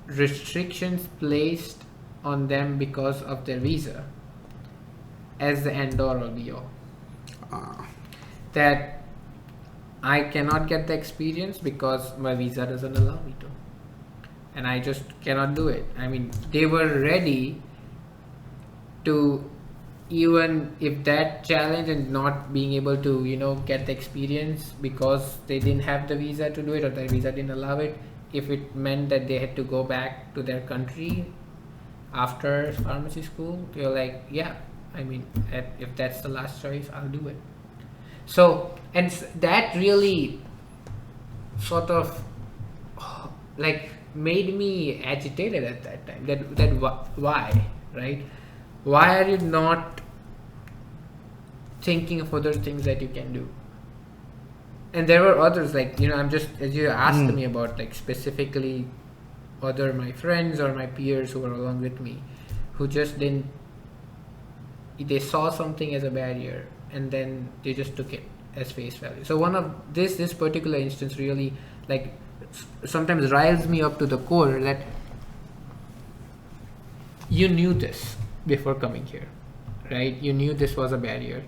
restrictions placed on them because of their visa as the end all be all. That I cannot get the experience because my visa doesn't allow me to, and I just cannot do it. I mean, they were ready to, even if that challenge and not being able to get the experience because they didn't have the visa to do it, or their visa didn't allow it, if it meant that they had to go back to their country after pharmacy school, they're like, yeah, I mean, if that's the last choice, I'll do it. So, and that really sort of like made me agitated at that time. That why, right? Why are you not thinking of other things that you can do? And there were others, like, I'm just, as you asked me about, like, specifically other my friends or my peers who were along with me, who just didn't, they saw something as a barrier and then they just took it as face value. So one of this particular instance really, like, sometimes riles me up to the core, that you knew this before coming here, right? You knew this was a barrier.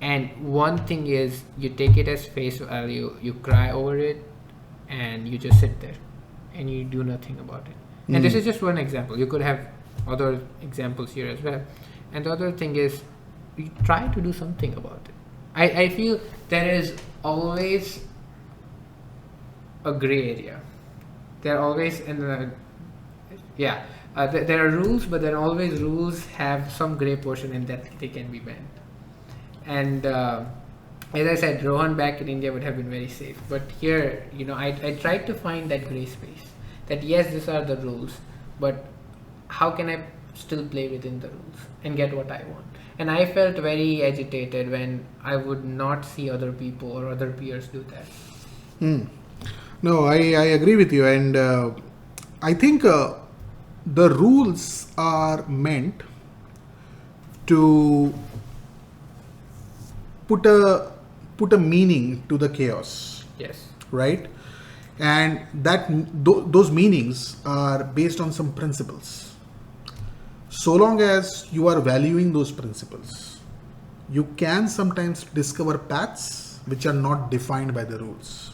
And one thing is, you take it as face value, you cry over it, and you just sit there and you do nothing about it. And this is just one example. You could have other examples here as well. And the other thing is, you try to do something about it. I feel there is always a gray area. There are always there are rules, but there are always rules have some gray portion in that they can be bent. And as I said, Rohan back in India would have been very safe. But here, I tried to find that gray space. That yes, these are the rules, but how can I still play within the rules and get what I want? And I felt very agitated when I would not see other people or other peers do that. No, I agree with you. And I think the rules are meant to put a meaning to the chaos. Yes. Right? And those meanings are based on some principles. So long as you are valuing those principles, you can sometimes discover paths which are not defined by the rules.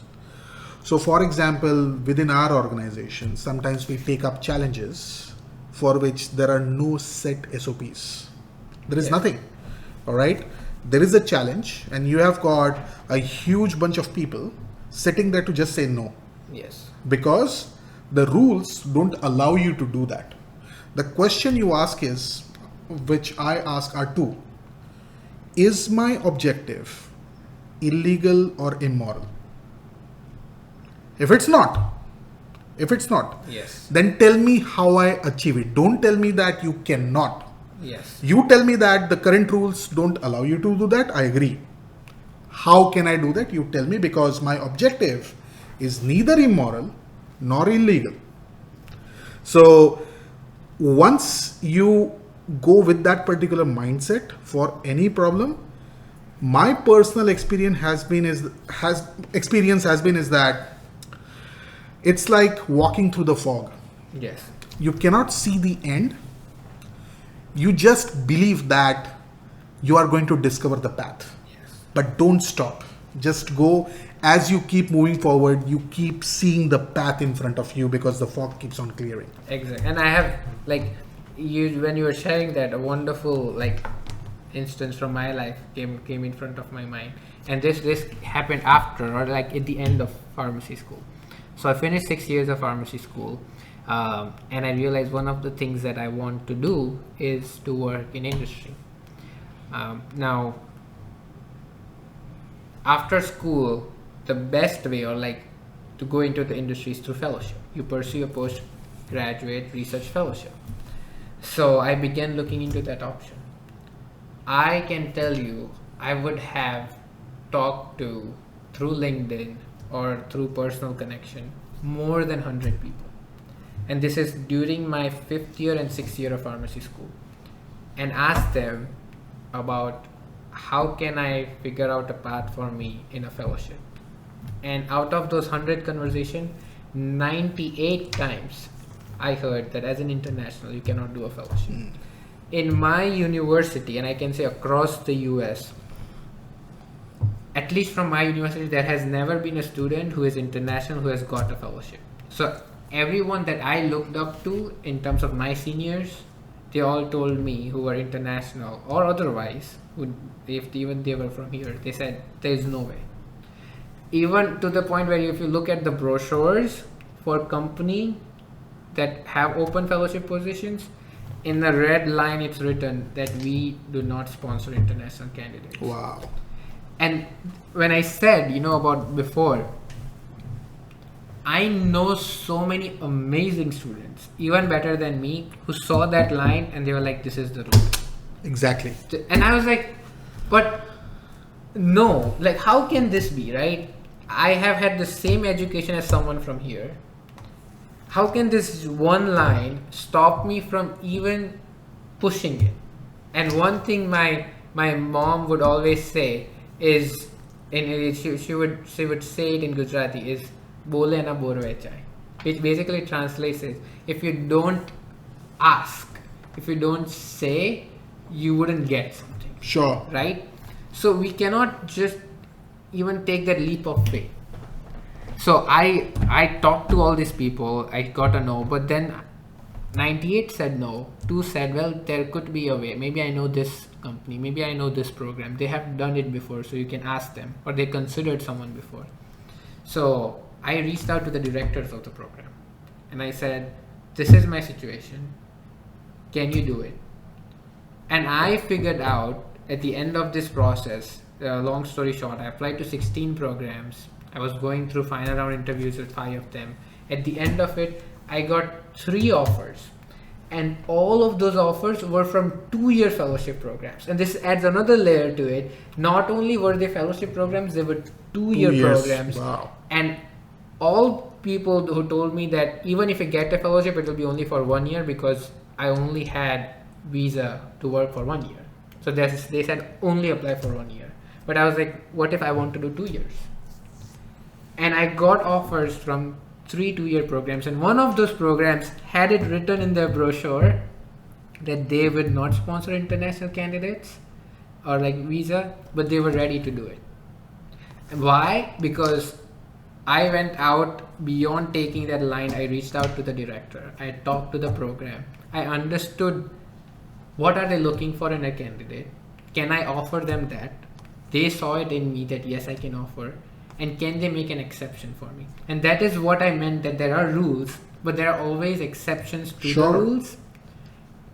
So for example, within our organization, sometimes we take up challenges for which there are no set SOPs. There is nothing. All right? There is a challenge and you have got a huge bunch of people sitting there to just say no. Yes. Because the rules don't allow you to do that. The question you ask is, which I ask, are two. Is my objective illegal or immoral? If it's not, yes, then tell me how I achieve it. Don't tell me that you cannot. Yes. You tell me that the current rules don't allow you to do that. I agree. How can I do that? You tell me, because my objective is neither immoral nor illegal. So once you go with that particular mindset for any problem, my personal experience has been is that it's like walking through the fog. Yes. You cannot see the end. You just believe that you are going to discover the path. Yes. But don't stop. Just go. As you keep moving forward, you keep seeing the path in front of you because the fog keeps on clearing. Exactly. And I have, like, when you were sharing that, a wonderful, like, instance from my life came in front of my mind. And this happened after, or like at the end of pharmacy school. So I finished 6 years of pharmacy school, and I realized one of the things that I want to do is to work in industry. Now, after school, the best way, or like to go into the industry, is through fellowship. You pursue a postgraduate research fellowship. So I began looking into that option. I can tell you, I would have talked to, through LinkedIn or through personal connection, more than 100 people. And this is during my 5th year and 6th year of pharmacy school. And asked them about how can I figure out a path for me in a fellowship. And out of those 100 conversations, 98 times I heard that as an international, you cannot do a fellowship. In my university, and I can say across the US, at least from my university, there has never been a student who is international who has got a fellowship. So everyone that I looked up to in terms of my seniors, they all told me, who were international or otherwise, if even they were from here, they said there is no way. Even to the point where if you look at the brochures for company that have open fellowship positions, in the red line it's written that we do not sponsor international candidates. Wow. And when I said, about before, I know so many amazing students, even better than me, who saw that line and they were like, this is the route. Exactly. And I was like, but no, like how can this be, right? I have had the same education as someone from here. How can this one line stop me from even pushing it? And one thing my mom would always say is, she would say it in Gujarati, is bole na borve chai, which basically translates as, if you don't ask, if you don't say, you wouldn't get something. Sure. Right? So we cannot just even take that leap of faith. So I talked to all these people, I got a no, but then 98 said no, 2 said, well, there could be a way. Maybe I know this company, maybe I know this program. They have done it before, so you can ask them, or they considered someone before. So I reached out to the directors of the program and I said, this is my situation. Can you do it? And I figured out at the end of this process, long story short, I applied to 16 programs. I was going through final round interviews with 5 of them. At the end of it, I got 3 offers. And all of those offers were from 2-year fellowship programs. And this adds another layer to it. Not only were they fellowship programs, they were 2-year programs. Wow. And all people who told me that even if I get a fellowship, it will be only for 1 year, because I only had visa to work for 1 year. So they said only apply for 1 year. But I was like, what if I want to do 2 years? And I got offers from 3 2-year programs, and one of those programs had it written in their brochure that they would not sponsor international candidates or like visa, but they were ready to do it. And why? Because I went out beyond taking that line. I reached out to the director. I talked to the program. I understood what are they looking for in a candidate. Can I offer them that? They saw it in me that yes, I can offer. And can they make an exception for me? And that is what I meant, that there are rules, but there are always exceptions to the rules.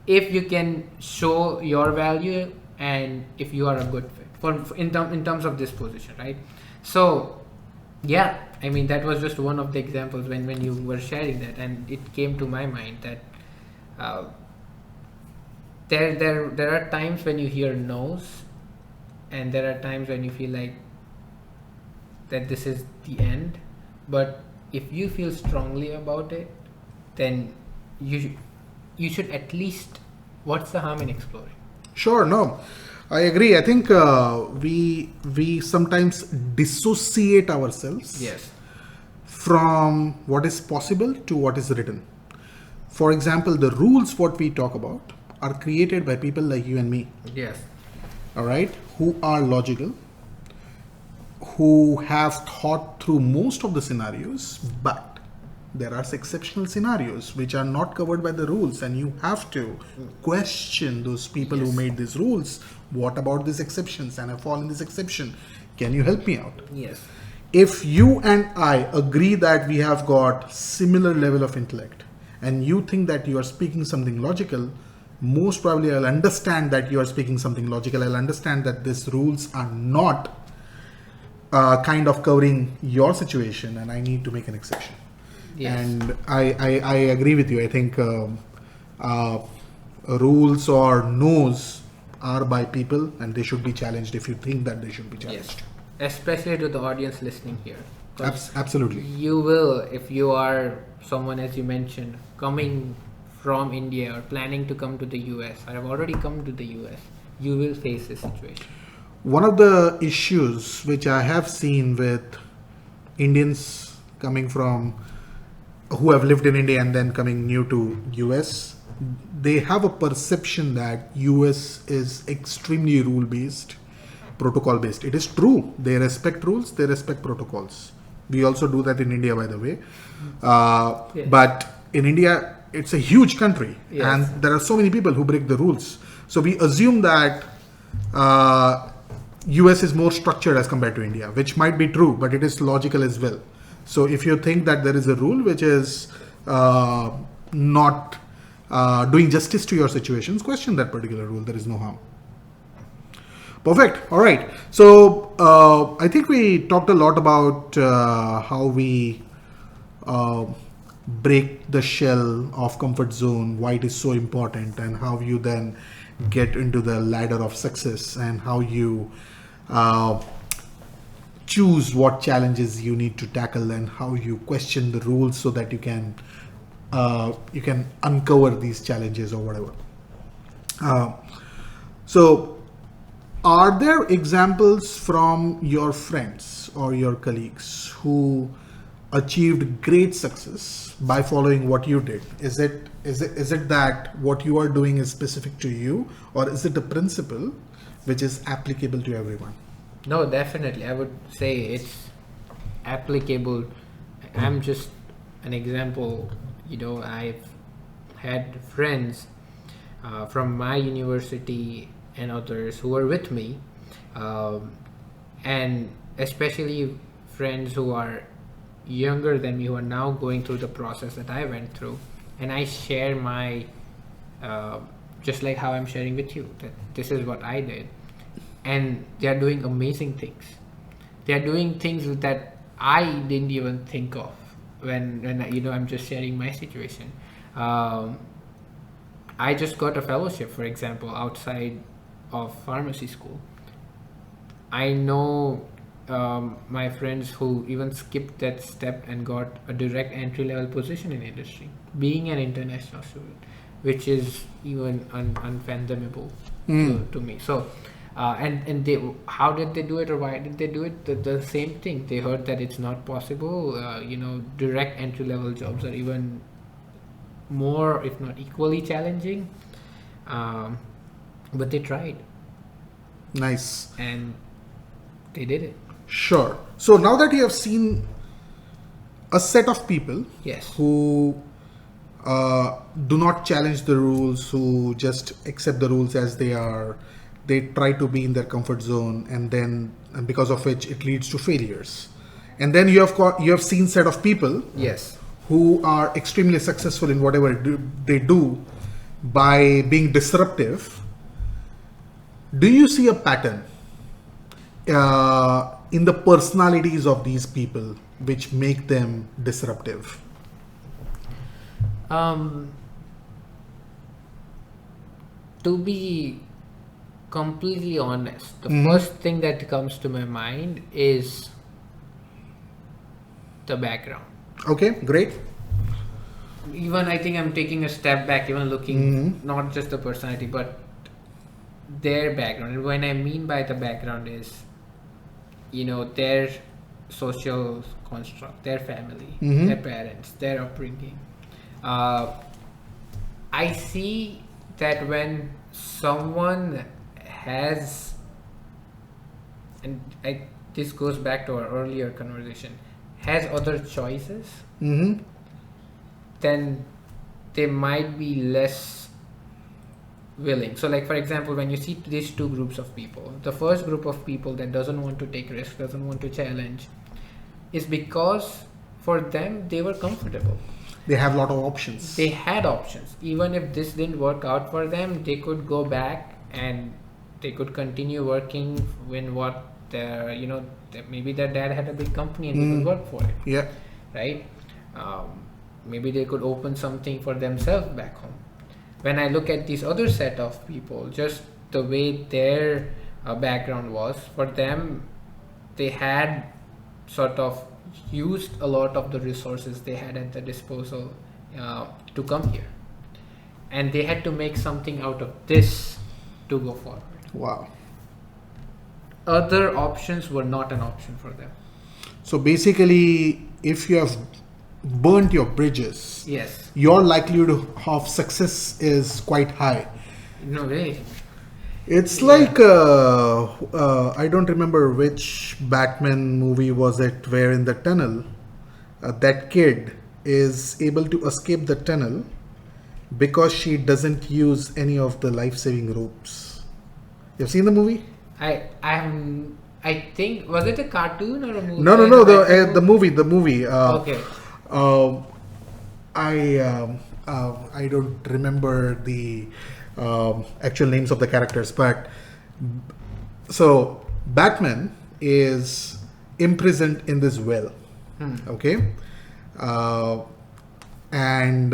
If you can show your value and if you are a good fit in terms of this position, right? So, yeah, I mean, that was just one of the examples when you were sharing that, and it came to my mind that there are times when you hear no's, and there are times when you feel like that this is the end. But if you feel strongly about it, then you should at least, what's the harm in exploring? Sure, no, I agree. I think we sometimes dissociate ourselves from what is possible to what is written. For example, the rules what we talk about are created by people like you and me. Yes. All right, who are logical, who have thought through most of the scenarios, but there are exceptional scenarios which are not covered by the rules, and you have to question those people who made these rules. What about these exceptions? And I fall in this exception. Can you help me out? Yes. If you and I agree that we have got similar level of intellect, and you think that you are speaking something logical, most probably I'll understand that you are speaking something logical. I'll understand that these rules are not kind of covering your situation, and I need to make an exception. Yes. And I agree with you. I think rules or no's are by people, and they should be challenged if you think that they should be challenged. Yes. Especially to the audience listening here. 'Cause Absolutely. you will, if you are someone, as you mentioned, coming from India or planning to come to the US or have already come to the US, you will face this situation. One of the issues which I have seen with Indians coming from who have lived in India and then coming new to US, they have a perception that US is extremely rule based, protocol based. It is true. They respect rules, they respect protocols. We also do that in India, by the way. Yes. But in India, it's a huge country, Yes. and there are so many people who break the rules. So we assume that US is more structured as compared to India, which might be true, but it is logical as well. So if you think that there is a rule which is not doing justice to your situations, question that particular rule. There is no harm. Perfect. All right. So I think we talked a lot about how we break the shell of comfort zone, why it is so important, and how you then get into the ladder of success, and how you choose what challenges you need to tackle, and how you question the rules so that you can uncover these challenges or whatever. So are there examples from your friends or your colleagues who achieved great success by following what you did? Is it that what you are doing is specific to you, or is it a principle which is applicable to everyone? No, definitely. I would say it's applicable. I'm just an example. I've had friends from my university and others who were with me, and especially friends who are younger than me, who are now going through the process that I went through, and I share my just like how I'm sharing with you, that this is what I did, and they are doing amazing things. They are doing things that I didn't even think of when I'm just sharing my situation. I just got a fellowship, for example, outside of pharmacy school. I know my friends who even skipped that step and got a direct entry level position in industry, being an international student, which is even unfathomable to me. So and they, how did they do it, or why did they do it? The same thing. They heard that it's not possible. Direct entry level jobs are even more, if not equally challenging, but they tried. Nice. And they did it. Sure. So now that you have seen a set of people, Yes. who do not challenge the rules, who just accept the rules as they are, they try to be in their comfort zone, and because of which it leads to failures. And then you have seen set of people, Yes. who are extremely successful in whatever they do by being disruptive. Do you see a pattern in the personalities of these people which make them disruptive? To be completely honest, the first thing that comes to my mind is the background. Okay, great. Even I think I'm taking a step back, even looking not just the personality but their background. And when I mean by the background is, their social construct, their family, their parents, their upbringing. I see that when someone has, and this goes back to our earlier conversation, has other choices, then they might be less willing. So like for example, when you see these two groups of people, the first group of people that doesn't want to take risk, doesn't want to challenge, is because for them they were comfortable. They have a lot of options. They had options. Even if this didn't work out for them, they could go back and they could continue working when what their, you know, maybe their dad had a big company and they could work for it. Yeah. Right? Maybe they could open something for themselves back home. When I look at this other set of people, just the way their background was, for them, they had sort of used a lot of the resources they had at their disposal to come here. And they had to make something out of this to go forward. Wow. Other options were not an option for them. So basically, if you have burnt your bridges, Yes. your likelihood of success is quite high. No way. It's Yeah. like I don't remember which Batman movie was it, where in the tunnel that kid is able to escape the tunnel because she doesn't use any of the life-saving ropes. You've seen the movie? I think, was it a cartoon or a movie? No. The movie. Okay. I don't remember the actual names of the characters, but so Batman is imprisoned in this well. Okay, and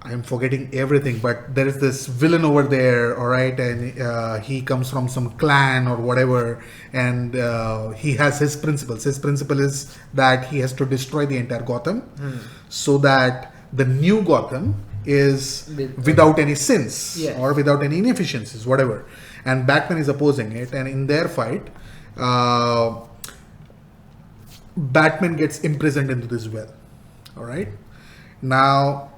I'm forgetting everything, but there is this villain over there, all right, and he comes from some clan or whatever, and he has his principles. His principle is that he has to destroy the entire Gotham so that the new Gotham is without any sins Yes. or without any inefficiencies, whatever. And Batman is opposing it, and in their fight, Batman gets imprisoned into this well. All right, now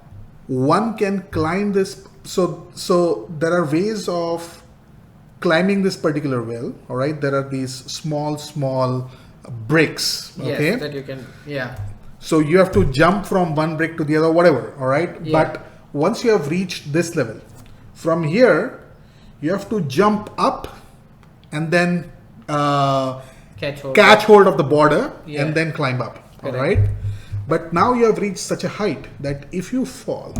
one can climb this. So there are ways of climbing this particular well. All right, there are these small bricks. Okay, Yes, that you can, yeah. so you have to jump from one brick to the other, whatever. All right, Yeah. but once you have reached this level, from here you have to jump up and then Catch hold of the border Yeah. and then climb up. All Correct. right, but now you have reached such a height that if you fall,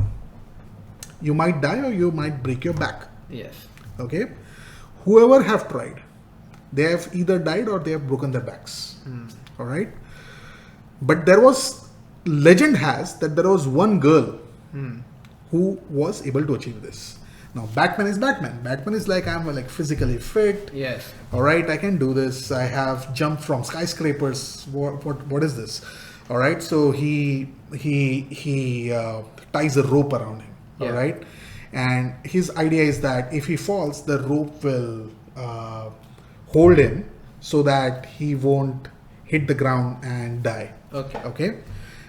you might die or you might break your back. Yes. Okay, whoever have tried, they have either died or they have broken their backs. All right, but there was, legend has that there was one girl who was able to achieve this. Now Batman is Batman. Batman is like, I'm like physically fit. Yes. All right, I can do this. I have jumped from skyscrapers. What is this? All right, so he ties a rope around him. Yeah. All right, and his idea is that if he falls, the rope will hold him so that he won't hit the ground and die. Okay. Okay,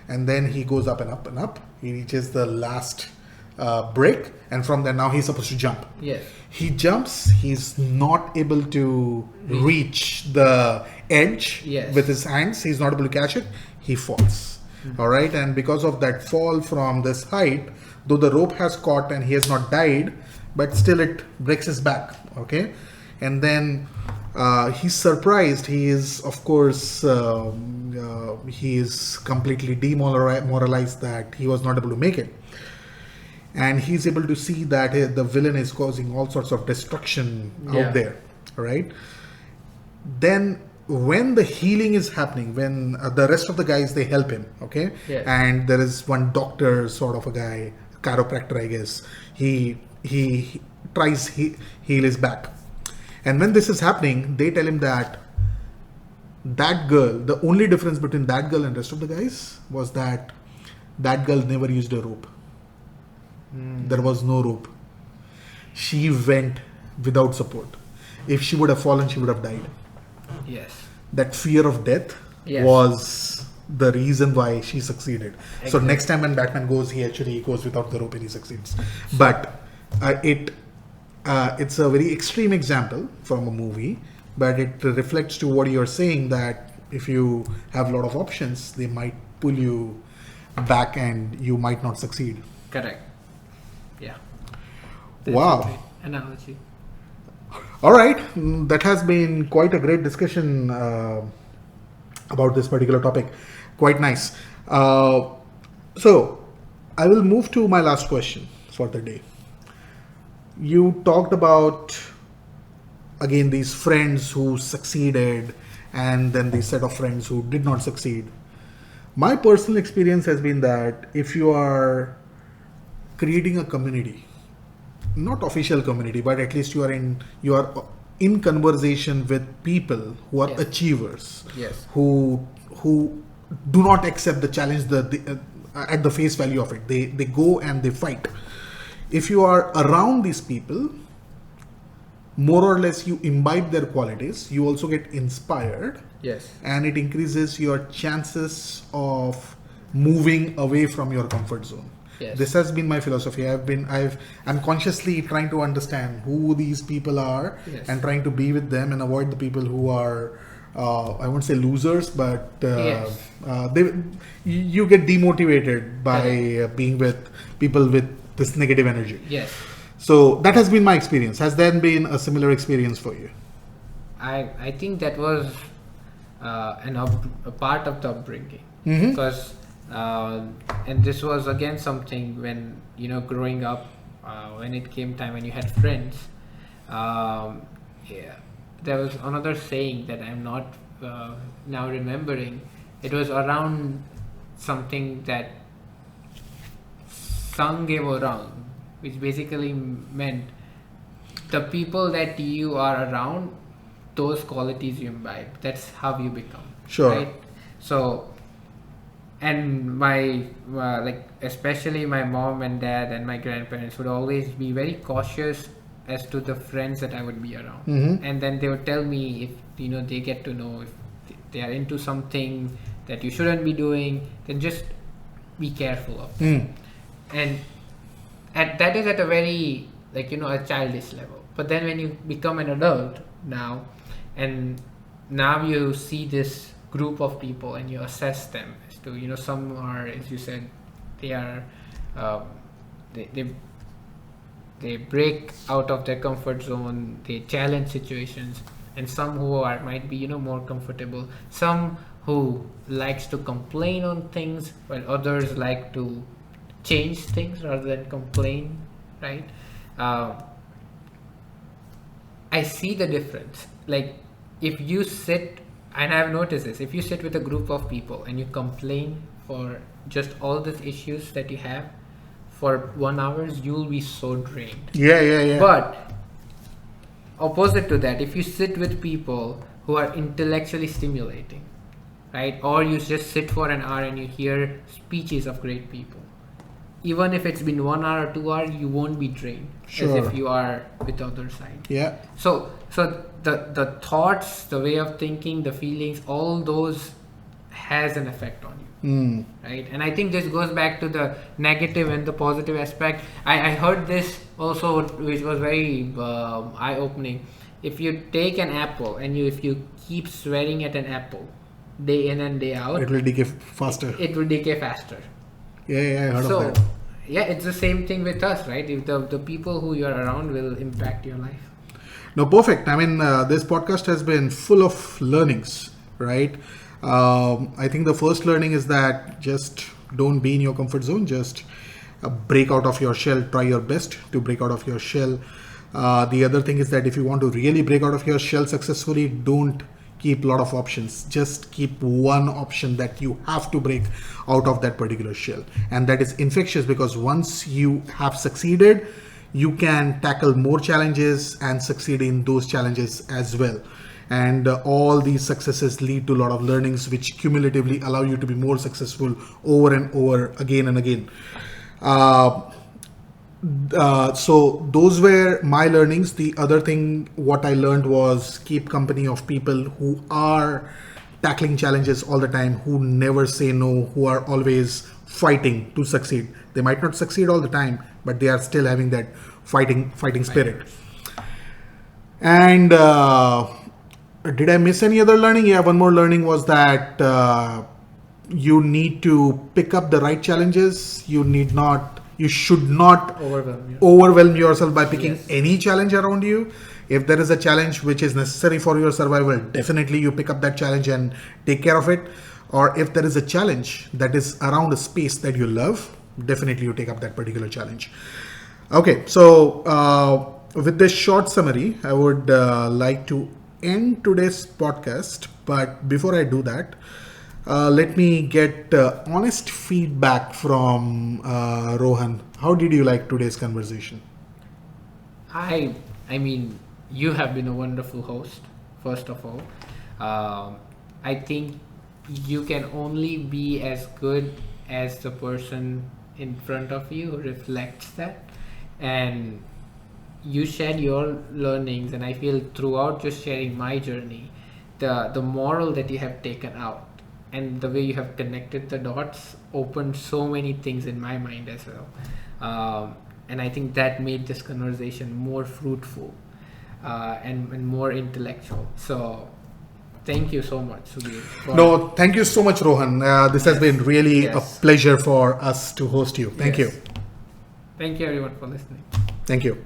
and then he goes up and up and up. He reaches the last brick, and from there now he's supposed to jump. Yes. He jumps. He's not able to reach the edge Yes. with his hands. He's not able to catch it. He falls. All right, and because of that fall from this height, though the rope has caught and he has not died, but still it breaks his back. Okay, and then he's surprised. He is, of course, he is completely demoralized that he was not able to make it. And he's able to see that the villain is causing all sorts of destruction Yeah. out there. All right. Then when the healing is happening, when the rest of the guys, they help him. Okay. Yes. And there is one doctor sort of a guy, chiropractor, I guess. He tries heal his back. And when this is happening, they tell him that that girl, the only difference between that girl and rest of the guys was that that girl never used a rope. There was no rope. She went without support. If she would have fallen, she would have died. Yes. That fear of death Yes. was the reason why she succeeded. So Exactly. next time when Batman goes, he actually goes without the rope and he succeeds. But it's a very extreme example from a movie, but it reflects to what you're saying, that if you have a lot of options, they might pull you back and you might not succeed. Correct. Yeah. That's Wow. a great analogy. All right, that has been quite a great discussion about this particular topic. Quite nice. So, I will move to my last question for the day. You talked about, again, these friends who succeeded and then the set of friends who did not succeed. My personal experience has been that if you are creating a community, not official community, but at least you are in conversation with people who are Yes. achievers, Yes. who do not accept the challenge at the face value of it. They go and they fight. If you are around these people, more or less you imbibe their qualities. You also get inspired, Yes. and it increases your chances of moving away from your comfort zone. Yes. This has been my philosophy. I'm consciously trying to understand who these people are, Yes. and trying to be with them and avoid the people who are, I won't say losers, but Yes. you get demotivated by being with people with this negative energy. Yes. So that has been my experience. Has there been a similar experience for you? I think that was a part of the upbringing, Mhm. because and this was again something when growing up, when it came time when you had friends, yeah, there was another saying that I'm not now remembering. It was around something that sange orang, which basically meant the people that you are around, those qualities you imbibe. That's how you become. Sure. Right? So, and my like especially my mom and dad and my grandparents would always be very cautious as to the friends that I would be around. Mhm. And then they would tell me if they get to know if they are into something that you shouldn't be doing, then just be careful of them. And that is at a very a childish level. But then when you become an adult now, and now you see this group of people and you assess them as to some are, as you said, they are they break out of their comfort zone, they challenge situations, and some who are might be more comfortable, some who likes to complain on things while others like to change things rather than complain, right? I see the difference. Like if you sit, and I've noticed this, if you sit with a group of people and you complain for just all these issues that you have for 1 hour, you'll be so drained. Yeah. But opposite to that, if you sit with people who are intellectually stimulating, right, or you just sit for an hour and you hear speeches of great people, even if it's been 1 hour or 2 hours, you won't be drained Sure. as if you are with the other side. Yeah. So the thoughts, the way of thinking, the feelings, all those has an effect on you. Right? And I think this goes back to the negative and the positive aspect. I heard this also, which was very eye-opening. If you take an apple and if you keep swearing at an apple day in and day out, It will decay faster. it will decay faster. Yeah, I heard So of that. yeah, it's the same thing with us, right? If the people who you're around will impact your life. No, perfect. I mean, this podcast has been full of learnings, right? I think the first learning is that just don't be in your comfort zone. Just break out of your shell. Try your best to break out of your shell. The other thing is that if you want to really break out of your shell successfully, don't keep a lot of options. Just keep one option that you have to break out of that particular shell. And that is infectious, because once you have succeeded, you can tackle more challenges and succeed in those challenges as well. And all these successes lead to a lot of learnings, which cumulatively allow you to be more successful over and over again and again. So those were my learnings. The other thing, what I learned was keep company of people who are tackling challenges all the time, who never say no, who are always fighting to succeed. They might not succeed all the time, but they are still having that fighting spirit. And did I miss any other learning? Yeah, one more learning was that you need to pick up the right challenges. You need not You should not overwhelm yourself by picking any challenge around you. If there is a challenge which is necessary for your survival, definitely you pick up that challenge and take care of it. Or if there is a challenge that is around a space that you love, definitely you take up that particular challenge. Okay, so with this short summary, I would like to end today's podcast. But before I do that, let me get honest feedback from Rohan. How did you like today's conversation? I mean, you have been a wonderful host, first of all. I think you can only be as good as the person in front of you who reflects that. And you shared your learnings, and I feel throughout just sharing my journey, the moral that you have taken out and the way you have connected the dots opened so many things in my mind as well. And I think that made this conversation more fruitful and more intellectual. So thank you so much, Sudhir. No, thank you so much, Rohan. This has been really a pleasure for us to host you. Thank you. Thank you everyone for listening. Thank you.